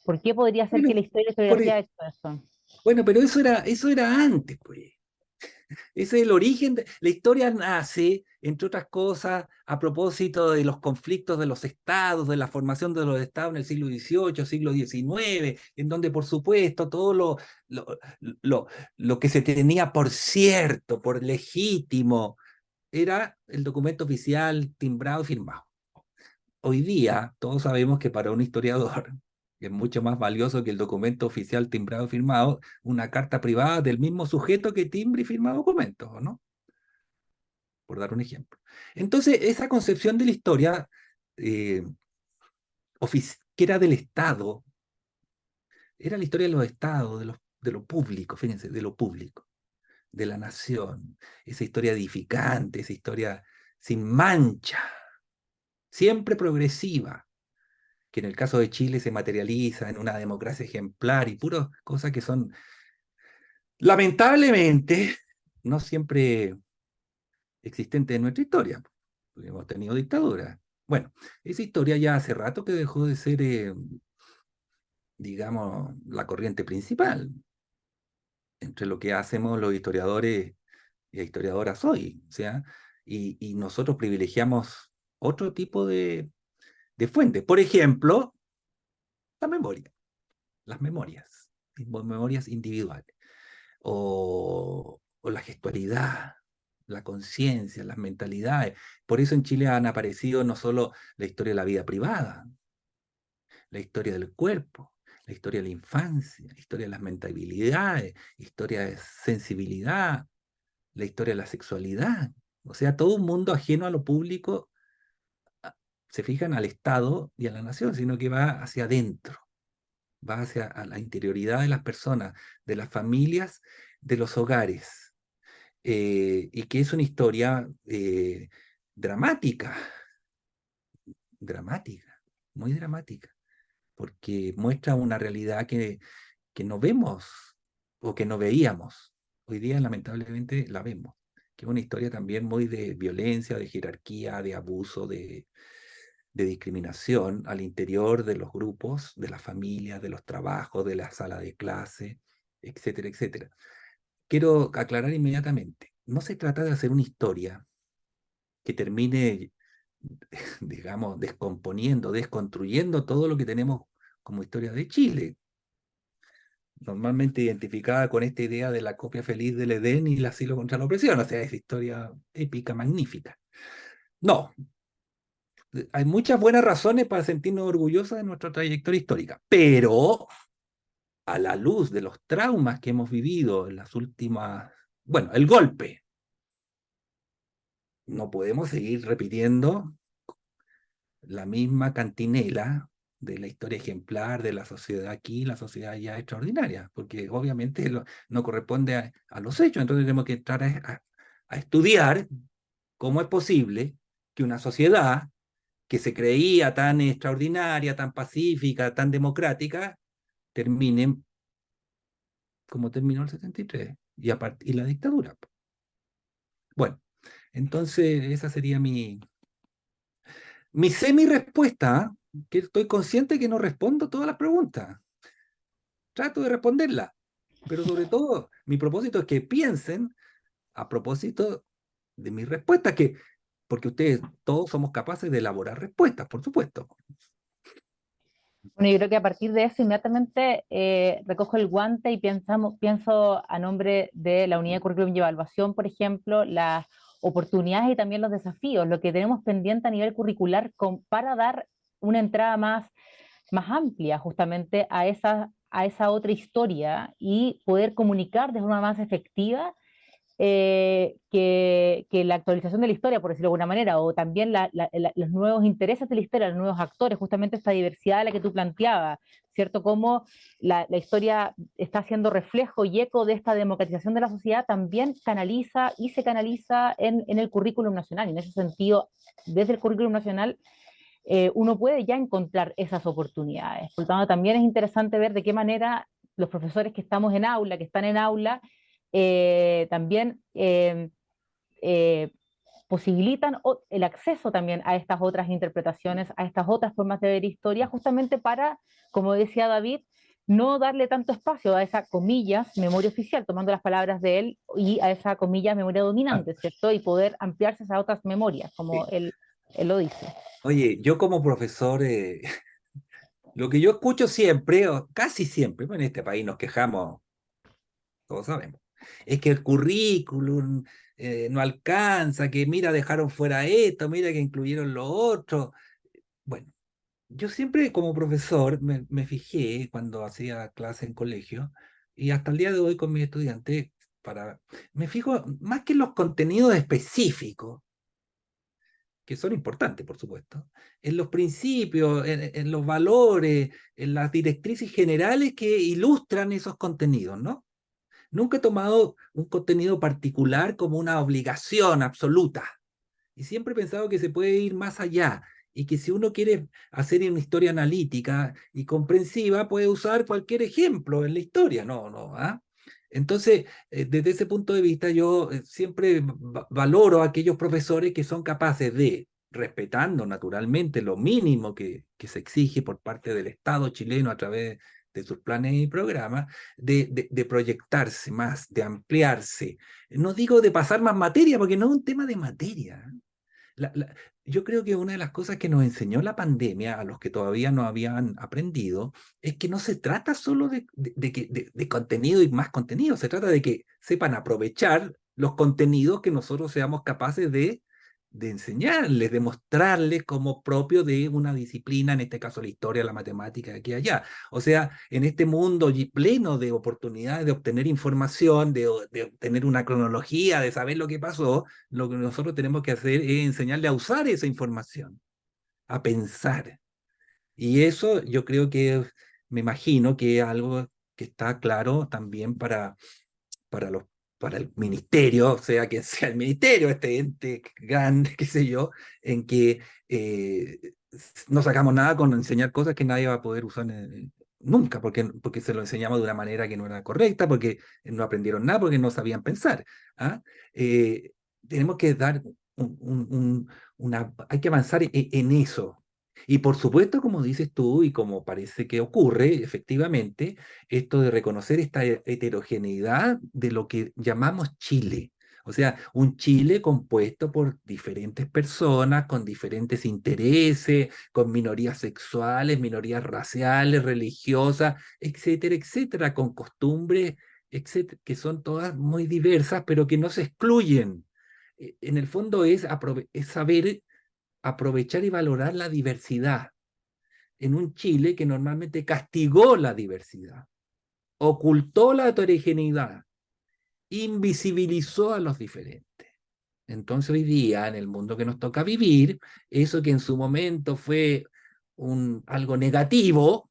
¿Por qué podría ser que Bueno, la historia y la por, historiografía e- ha hecho eso? bueno, pero eso era antes, pues. Ese es el origen. La historia nace, entre otras cosas, a propósito de los conflictos de los estados, de la formación de los estados en el siglo XVIII, siglo XIX, en donde, por supuesto, todo lo, lo, lo que se tenía por cierto, por legítimo, era el documento oficial timbrado y firmado. Hoy día, todos sabemos que para un historiador es mucho más valioso que el documento oficial timbrado y firmado, una carta privada del mismo sujeto que timbre y firma documentos, ¿o no? Por dar un ejemplo. Entonces, esa concepción de la historia, eh, que era del Estado, era la historia de los estados, de lo público, fíjense, de lo público, de la nación, esa historia edificante, esa historia sin mancha, siempre progresiva, que en el caso de Chile se materializa en una democracia ejemplar y puras cosas que son, lamentablemente, no siempre existentes en nuestra historia. Hemos tenido dictaduras. Bueno, esa historia ya hace rato que dejó de ser, digamos, la corriente principal entre lo que hacemos los historiadores y historiadoras hoy. O sea, y nosotros privilegiamos otro tipo de fuentes. Por ejemplo, la memoria. las memorias individuales, o la gestualidad, la conciencia, las mentalidades. Por eso en Chile han aparecido no solo la historia de la vida privada, la historia del cuerpo, la historia de la infancia, la historia de las mentalidades, historia de sensibilidad, la historia de la sexualidad. O sea, todo un mundo ajeno a lo público se fijan al Estado y a la nación, sino que va hacia adentro, va hacia a la interioridad de las personas, de las familias, de los hogares, y que es una historia dramática, dramática, muy dramática, porque muestra una realidad que no vemos o que no veíamos. Hoy día lamentablemente la vemos, que es una historia también muy de violencia, de jerarquía, de abuso, de discriminación al interior de los grupos, de las familias, de los trabajos, de la sala de clase, etcétera, etcétera. Quiero aclarar inmediatamente, no se trata de hacer una historia que termine, digamos, descomponiendo, desconstruyendo todo lo que tenemos como historia de Chile, normalmente identificada con esta idea de la copia feliz del Edén y el asilo contra la opresión, o sea, es historia épica, magnífica. No, hay muchas buenas razones para sentirnos orgullosos de nuestra trayectoria histórica, pero a la luz de los traumas que hemos vivido en las últimas, bueno, el golpe, no podemos seguir repitiendo la misma cantinela de la historia ejemplar de la sociedad aquí, la sociedad ya extraordinaria, porque obviamente no corresponde a los hechos, entonces tenemos que entrar a estudiar cómo es posible que una sociedad que se creía tan extraordinaria, tan pacífica, tan democrática, termine como terminó el 73 y la dictadura. Bueno, entonces esa sería mi semi-respuesta, que estoy consciente que no respondo todas las preguntas. Trato de responderlas, pero sobre todo mi propósito es que piensen a propósito de mis respuestas, porque ustedes todos somos capaces de elaborar respuestas, por supuesto. Bueno, yo creo que a partir de eso inmediatamente recojo el guante y pienso a nombre de la unidad de currículum y evaluación, por ejemplo, las oportunidades y también los desafíos, lo que tenemos pendiente a nivel curricular para dar una entrada más amplia justamente a esa otra historia y poder comunicar de forma más efectiva que la actualización de la historia, por decirlo de alguna manera, o también los nuevos intereses de la historia, los nuevos actores, justamente esta diversidad de la que tú planteabas, ¿cierto? Cómo la historia está haciendo reflejo y eco de esta democratización de la sociedad, también canaliza y se canaliza en el currículum nacional. Y en ese sentido, desde el currículum nacional, uno puede ya encontrar esas oportunidades. Por lo tanto, también es interesante ver de qué manera los profesores que estamos en aula, que están en aula, también eh, posibilitan el acceso también a estas otras interpretaciones, a estas otras formas de ver historia, justamente para, como decía David, no darle tanto espacio a esa comillas memoria oficial, tomando las palabras de él, y a esa comillas memoria Ah, dominante, ¿cierto? Y poder ampliarse a otras memorias, como sí. él lo dice. Oye, yo como profesor, lo que yo escucho siempre, o casi siempre, pues en este país nos quejamos, todos sabemos, es que el currículum no alcanza, que mira, dejaron fuera esto, mira que incluyeron lo otro. Bueno, yo siempre como profesor me fijé cuando hacía clase en colegio y hasta el día de hoy con mis estudiantes, me fijo más que en los contenidos específicos, que son importantes, por supuesto, en los principios, en los valores, en las directrices generales que ilustran esos contenidos, ¿no? Nunca he tomado un contenido particular como una obligación absoluta. Y siempre he pensado que se puede ir más allá y que si uno quiere hacer una historia analítica y comprensiva, puede usar cualquier ejemplo en la historia, no, no, ¿ah? Entonces, desde ese punto de vista, yo siempre valoro a aquellos profesores que son capaces de, respetando naturalmente lo mínimo que se exige por parte del Estado chileno a través de sus planes y programas, de proyectarse más, de ampliarse. No digo de pasar más materia, porque no es un tema de materia, yo creo que una de las cosas que nos enseñó la pandemia a los que todavía no habían aprendido es que no se trata solo de contenido y más contenido, se trata de que sepan aprovechar los contenidos que nosotros seamos capaces de enseñarles, de mostrarles como propio de una disciplina, en este caso la historia, la matemática, aquí y allá. O sea, en este mundo pleno de oportunidades de obtener información, de obtener una cronología, de saber lo que pasó, lo que nosotros tenemos que hacer es enseñarle a usar esa información, a pensar. Y eso yo creo que, me imagino que es algo que está claro también para los para el ministerio, o sea, que sea el ministerio, este ente grande, qué sé yo, en que no sacamos nada con enseñar cosas que nadie va a poder usar nunca, porque se lo enseñamos de una manera que no era correcta, porque no aprendieron nada, porque no sabían pensar. ¿Ah? Eh, tenemos que dar hay que avanzar en eso. Y por supuesto, como dices tú, y como parece que ocurre, efectivamente, esto de reconocer esta heterogeneidad de lo que llamamos Chile. O sea, un Chile compuesto por diferentes personas, con diferentes intereses, con minorías sexuales, minorías raciales, religiosas, etcétera, etcétera, con costumbres, etcétera, que son todas muy diversas, pero que no se excluyen. En el fondo es saber aprovechar y valorar la diversidad en un Chile que normalmente castigó la diversidad, ocultó la heterogeneidad, invisibilizó a los diferentes. Entonces hoy día, en el mundo que nos toca vivir, eso que en su momento fue algo negativo,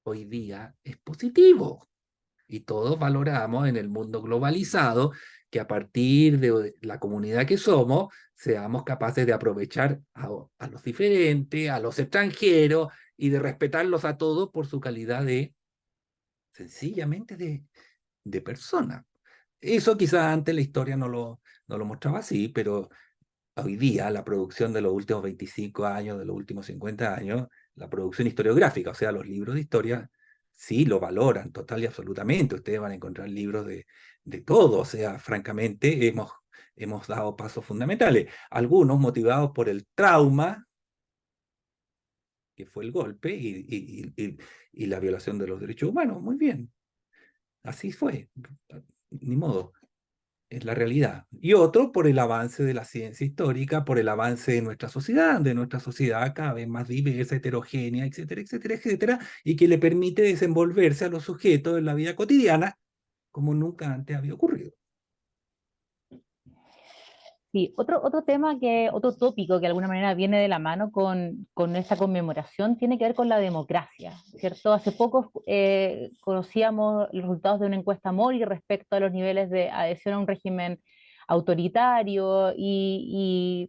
hoy día es positivo. Y todos valoramos en el mundo globalizado que a partir de la comunidad que somos, seamos capaces de aprovechar a los diferentes, a los extranjeros y de respetarlos a todos por su calidad sencillamente de persona. Eso quizás antes la historia no lo mostraba así, pero hoy día la producción de los últimos 25 años, de los últimos 50 años, la producción historiográfica, o sea, los libros de historia, sí lo valoran total y absolutamente. Ustedes van a encontrar libros de todo, o sea, francamente hemos dado pasos fundamentales, algunos motivados por el trauma que fue el golpe y la violación de los derechos humanos. Muy bien, así fue, ni modo. Es la realidad. Y otro por el avance de la ciencia histórica, por el avance de nuestra sociedad cada vez más diversa, heterogénea, etcétera, etcétera, etcétera, y que le permite desenvolverse a los sujetos en la vida cotidiana como nunca antes había ocurrido. Sí, otro tema otro tópico que de alguna manera viene de la mano con esta conmemoración tiene que ver con la democracia, ¿cierto? Hace poco conocíamos los resultados de una encuesta Mori respecto a los niveles de adhesión a un régimen autoritario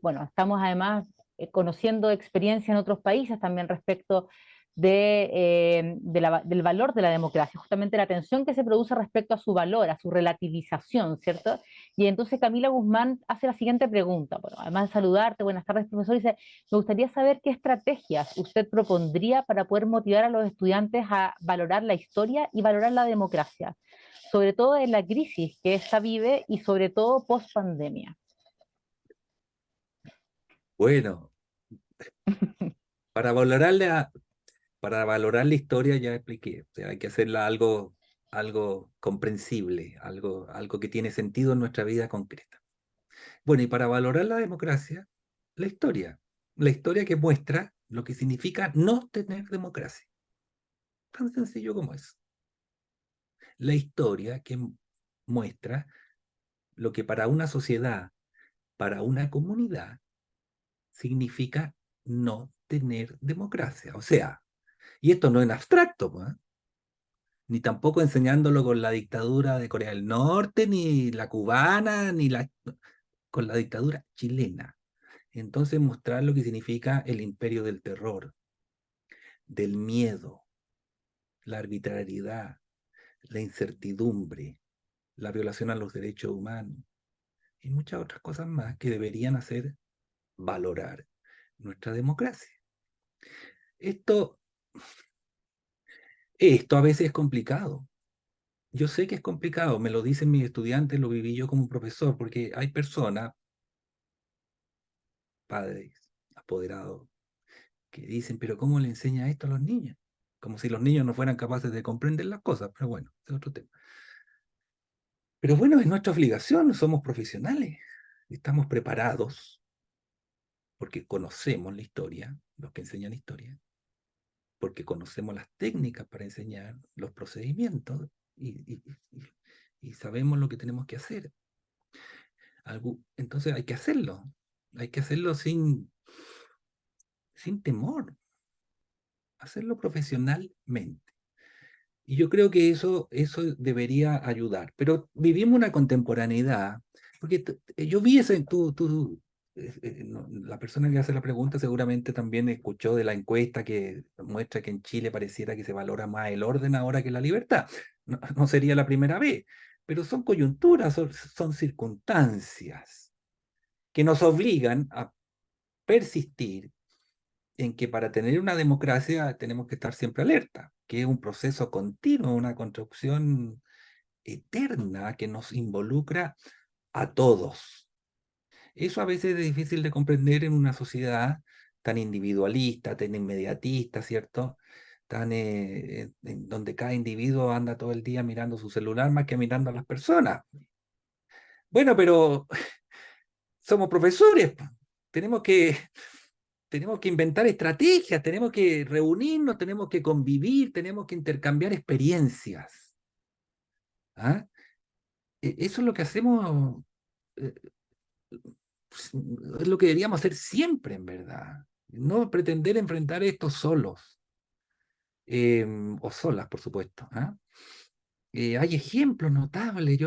bueno, estamos además conociendo experiencias en otros países también respecto del valor de la democracia, justamente la tensión que se produce respecto a su valor, a su relativización, ¿cierto? Y entonces Camila Guzmán hace la siguiente pregunta. Bueno, además de saludarte, buenas tardes, profesor, dice, me gustaría saber qué estrategias usted propondría para poder motivar a los estudiantes a valorar la historia y valorar la democracia, sobre todo en la crisis que esta vive y sobre todo post pandemia. Bueno, para valorar la historia ya expliqué, o sea, hay que hacerla algo comprensible, algo que tiene sentido en nuestra vida concreta. Bueno, y para valorar la democracia, la historia. La historia que muestra lo que significa no tener democracia. Tan sencillo como es. La historia que muestra lo que para una sociedad, para una comunidad, significa no tener democracia. O sea, y esto no en abstracto, pues, ¿eh? Ni tampoco enseñándolo con la dictadura de Corea del Norte, ni la cubana, con la dictadura chilena. Entonces mostrar lo que significa el imperio del terror, del miedo, la arbitrariedad, la incertidumbre, la violación a los derechos humanos y muchas otras cosas más que deberían hacer valorar nuestra democracia. Esto, esto a veces es complicado. Yo sé que es complicado, me lo dicen mis estudiantes, lo viví yo como profesor, porque hay personas padres apoderados que dicen, pero ¿cómo le enseña esto a los niños? Como si los niños no fueran capaces de comprender las cosas, pero bueno, es otro tema. Pero bueno, es nuestra obligación, somos profesionales, estamos preparados porque conocemos la historia, los que enseñan historia, porque conocemos las técnicas para enseñar, los procedimientos y sabemos lo que tenemos que hacer. Entonces hay que hacerlo sin temor, hacerlo profesionalmente. Y yo creo que eso debería ayudar. Pero vivimos una contemporaneidad, porque yo vi ese, la persona que hace la pregunta seguramente también escuchó de la encuesta que muestra que en Chile pareciera que se valora más el orden ahora que la libertad. No, no sería la primera vez, pero son coyunturas, son circunstancias que nos obligan a persistir en que para tener una democracia tenemos que estar siempre alerta, que es un proceso continuo, una construcción eterna que nos involucra a todos. Eso a veces es difícil de comprender en una sociedad tan individualista, tan inmediatista, ¿cierto? Tan, en donde cada individuo anda todo el día mirando su celular más que mirando a las personas. Bueno, pero somos profesores, tenemos que tenemos que inventar estrategias, tenemos que reunirnos, tenemos que convivir, tenemos que intercambiar experiencias. ¿Ah? Eso es lo que hacemos, eh, es lo que deberíamos hacer siempre, en verdad. No pretender enfrentar esto solos, o solas, por supuesto. ¿Ah? Hay ejemplos notables.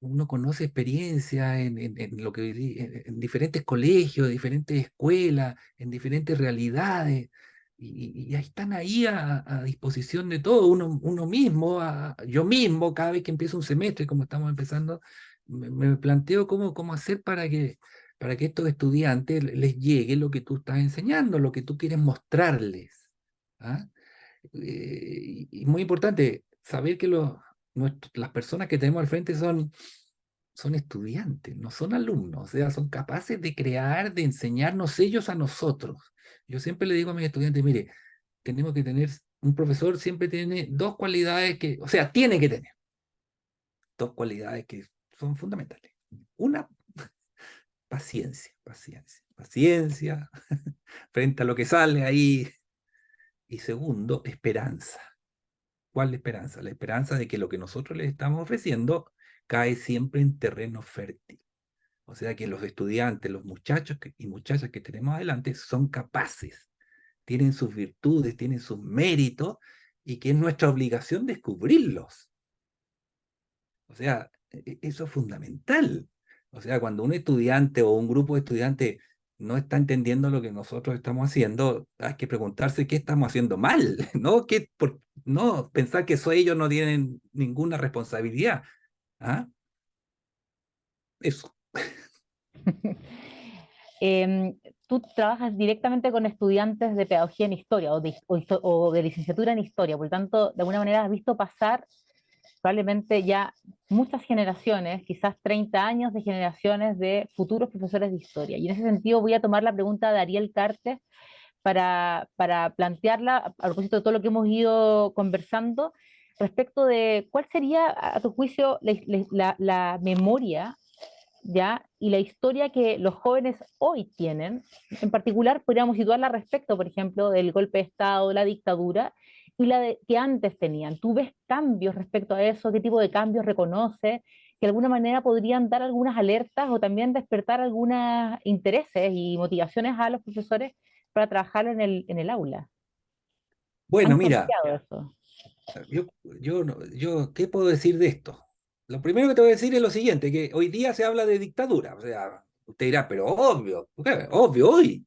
Uno conoce experiencias en lo que en diferentes colegios, diferentes escuelas, en diferentes realidades, y están ahí a disposición de todo, uno mismo, yo mismo, cada vez que empiezo un semestre, como estamos empezando, me planteo cómo hacer para que estos estudiantes les llegue lo que tú estás enseñando, lo que tú quieres mostrarles. ¿Ah? Y muy importante, saber que las personas que tenemos al frente son estudiantes, no son alumnos, o sea, son capaces de crear, de enseñarnos ellos a nosotros. Yo siempre le digo a mis estudiantes, mire, tenemos que tener, un profesor siempre tiene dos cualidades que, o sea, tiene que tener dos cualidades que son fundamentales. Una, paciencia frente a lo que sale ahí. Y segundo, esperanza. ¿Cuál esperanza? La esperanza de que lo que nosotros les estamos ofreciendo cae siempre en terreno fértil. O sea que los estudiantes, los muchachos y muchachas que tenemos adelante son capaces, tienen sus virtudes, tienen sus méritos y que es nuestra obligación descubrirlos. O sea, eso es fundamental. O sea, cuando un estudiante o un grupo de estudiantes no está entendiendo lo que nosotros estamos haciendo, hay que preguntarse qué estamos haciendo mal, ¿no? No pensar que ellos no tienen ninguna responsabilidad. ¿Ah? Eso. Tú trabajas directamente con estudiantes de pedagogía en historia o de licenciatura en historia, por lo tanto, de alguna manera has visto pasar probablemente ya muchas generaciones, quizás 30 años de generaciones de futuros profesores de historia. Y en ese sentido voy a tomar la pregunta de Ariel Cartes para plantearla a propósito de todo lo que hemos ido conversando respecto de cuál sería, a tu juicio, la memoria, ¿ya? Y la historia que los jóvenes hoy tienen. En particular, podríamos situarla respecto, por ejemplo, del golpe de Estado, la dictadura, y que antes tenían. ¿Tú ves cambios respecto a eso? ¿Qué tipo de cambios reconoces? Que de alguna manera podrían dar algunas alertas o también despertar algunos intereses y motivaciones a los profesores para trabajar en el aula. Bueno, ¿Han mira, cambiado eso? ¿qué puedo decir de esto? Lo primero que te voy a decir es lo siguiente, que hoy día se habla de dictadura. O sea, usted dirá, pero obvio, obvio hoy.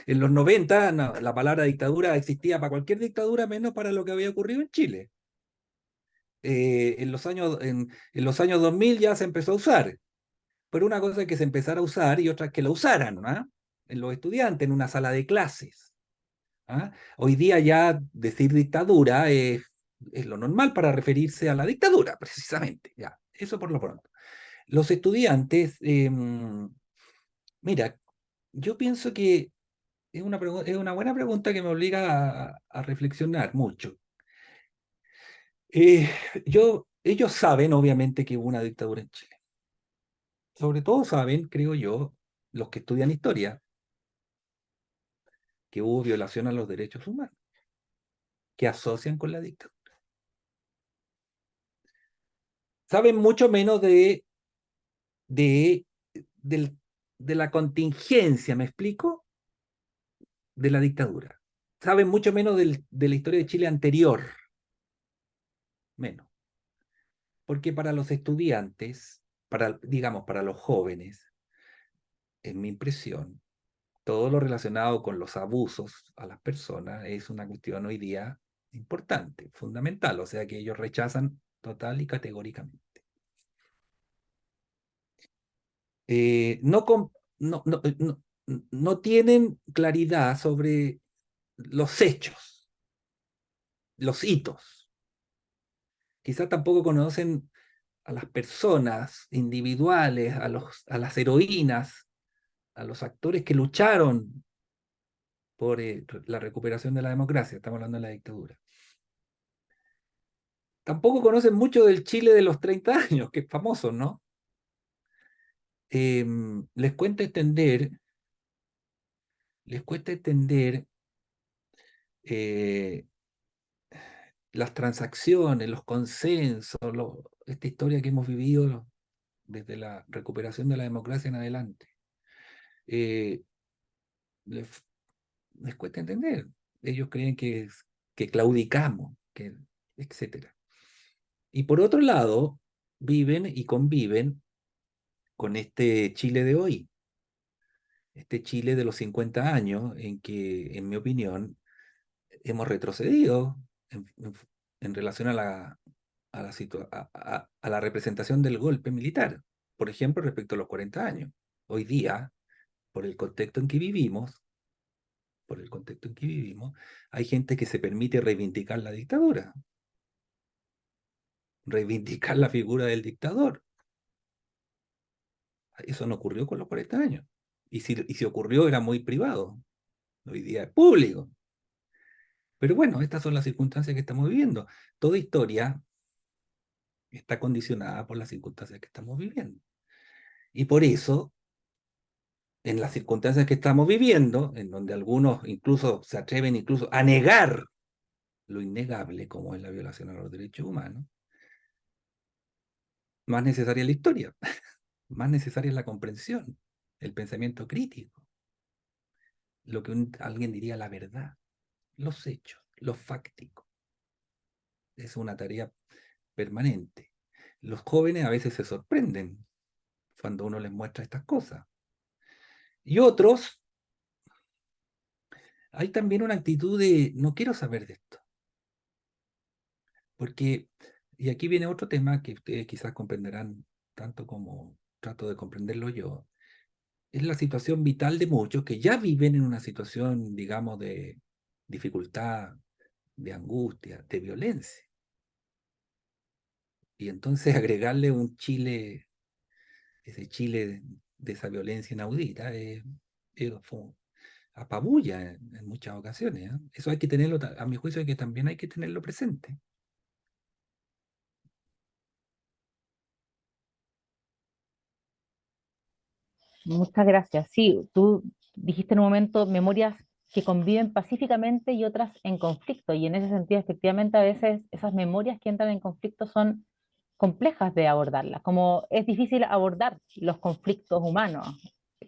En los 90 no, la palabra dictadura existía para cualquier dictadura, menos para lo que había ocurrido en Chile. En los años 2000 ya se empezó a usar, pero una cosa es que se empezara a usar y otra es que la usaran, ¿no? En los estudiantes, en una sala de clases. ¿Ah? Hoy día ya decir dictadura es lo normal para referirse a la dictadura, precisamente. Ya, eso por lo pronto. Los estudiantes, mira, yo pienso que es una buena pregunta que me obliga a reflexionar mucho. Eh, ellos saben, obviamente, que hubo una dictadura en Chile. Sobre todo saben, creo yo, los que estudian historia, que hubo violación a los derechos humanos, que asocian con la dictadura. Saben mucho menos de, del- de la contingencia, ¿me explico? De la dictadura. Saben mucho menos de la historia de Chile anterior, menos. Porque para los estudiantes, digamos, para los jóvenes, en mi impresión, todo lo relacionado con los abusos a las personas es una cuestión hoy día importante, fundamental, o sea que ellos rechazan total y categóricamente. No, no, no, no, no tienen claridad sobre los hechos, los hitos. Quizás tampoco conocen a las personas individuales, a las heroínas, a los actores que lucharon por la recuperación de la democracia, estamos hablando de la dictadura. Tampoco conocen mucho del Chile de los 30 años, que es famoso, ¿no? Les cuesta entender, les cuesta entender eh, las transacciones, los consensos, esta historia que hemos vivido desde la recuperación de la democracia en adelante. Eh, les, les cuesta entender. Ellos creen que claudicamos, etc. Y por otro lado, viven y conviven con este Chile de hoy, este Chile de los 50 años, en que, en mi opinión, hemos retrocedido en relación a la representación del golpe militar. Por ejemplo, respecto a los 40 años. Hoy día, por el contexto en que vivimos, por el contexto en que vivimos, hay gente que se permite reivindicar la dictadura, reivindicar la figura del dictador. Eso no ocurrió con los 40 años. Y si ocurrió, era muy privado. Hoy día es público. Pero bueno, estas son las circunstancias que estamos viviendo. Toda historia está condicionada por las circunstancias que estamos viviendo. Y por eso, en las circunstancias que estamos viviendo, en donde algunos incluso se atreven incluso a negar lo innegable, como es la violación a los derechos humanos, más necesaria es la historia, más necesaria es la comprensión, el pensamiento crítico, lo que alguien diría la verdad, los hechos, lo fáctico. Es una tarea permanente. Los jóvenes a veces se sorprenden cuando uno les muestra estas cosas. Y otros, hay también una actitud de no quiero saber de esto. Porque, y aquí viene otro tema que ustedes quizás comprenderán tanto como trato de comprenderlo yo, es la situación vital de muchos que ya viven en una situación, digamos, de dificultad, de angustia, de violencia. Y entonces agregarle un Chile, ese Chile de esa violencia inaudita, apabulla en muchas ocasiones, ¿eh? Eso hay que tenerlo, a mi juicio, también hay que tenerlo presente. Muchas gracias. Sí, tú dijiste en un momento memorias que conviven pacíficamente y otras en conflicto. Y en ese sentido, efectivamente, a veces esas memorias que entran en conflicto son complejas de abordarlas, como es difícil abordar los conflictos humanos.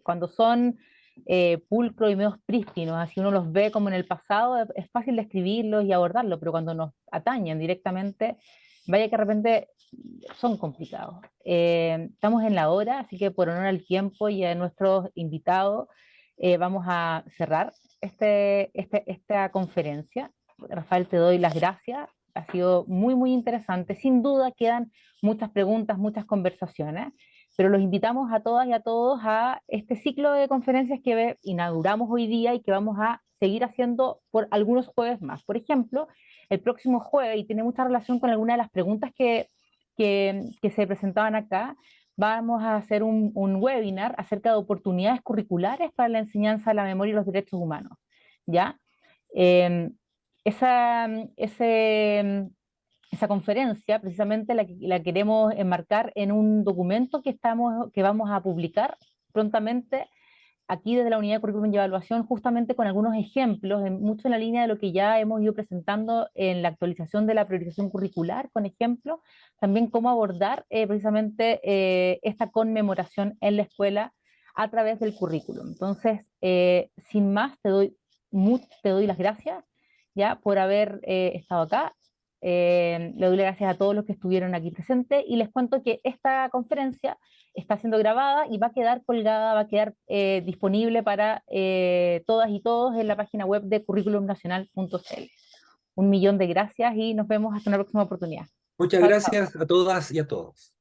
Cuando son pulcros y medios prístinos, así uno los ve como en el pasado, es fácil describirlos y abordarlos, pero cuando nos atañen directamente, vaya que de repente son complicados. Estamos en la hora, así que por honor al tiempo y a nuestros invitados, vamos a cerrar esta conferencia. Rafael, te doy las gracias. Ha sido muy, muy interesante. Sin duda quedan muchas preguntas, muchas conversaciones, pero los invitamos a todas y a todos a este ciclo de conferencias que inauguramos hoy día y que vamos a seguir haciendo por algunos jueves más. Por ejemplo, el próximo jueves, y tiene mucha relación con alguna de las preguntas que se presentaban acá, vamos a hacer un webinar acerca de oportunidades curriculares para la enseñanza de la memoria y los derechos humanos, ¿ya? Eh, esa, ese, esa conferencia precisamente la queremos enmarcar en un documento que vamos a publicar prontamente aquí desde la Unidad de Currículum y Evaluación, justamente con algunos ejemplos, mucho en la línea de lo que ya hemos ido presentando en la actualización de la priorización curricular, con ejemplos, también cómo abordar precisamente esta conmemoración en la escuela a través del currículum. Entonces, sin más, te doy las gracias ya por haber estado acá. Le doy las gracias a todos los que estuvieron aquí presentes y les cuento que esta conferencia está siendo grabada y va a quedar colgada, va a quedar disponible para todas y todos en la página web de curriculumnacional.cl. Un millón de gracias y nos vemos hasta una próxima oportunidad. Muchas Chao, chao. gracias a todas y a todos.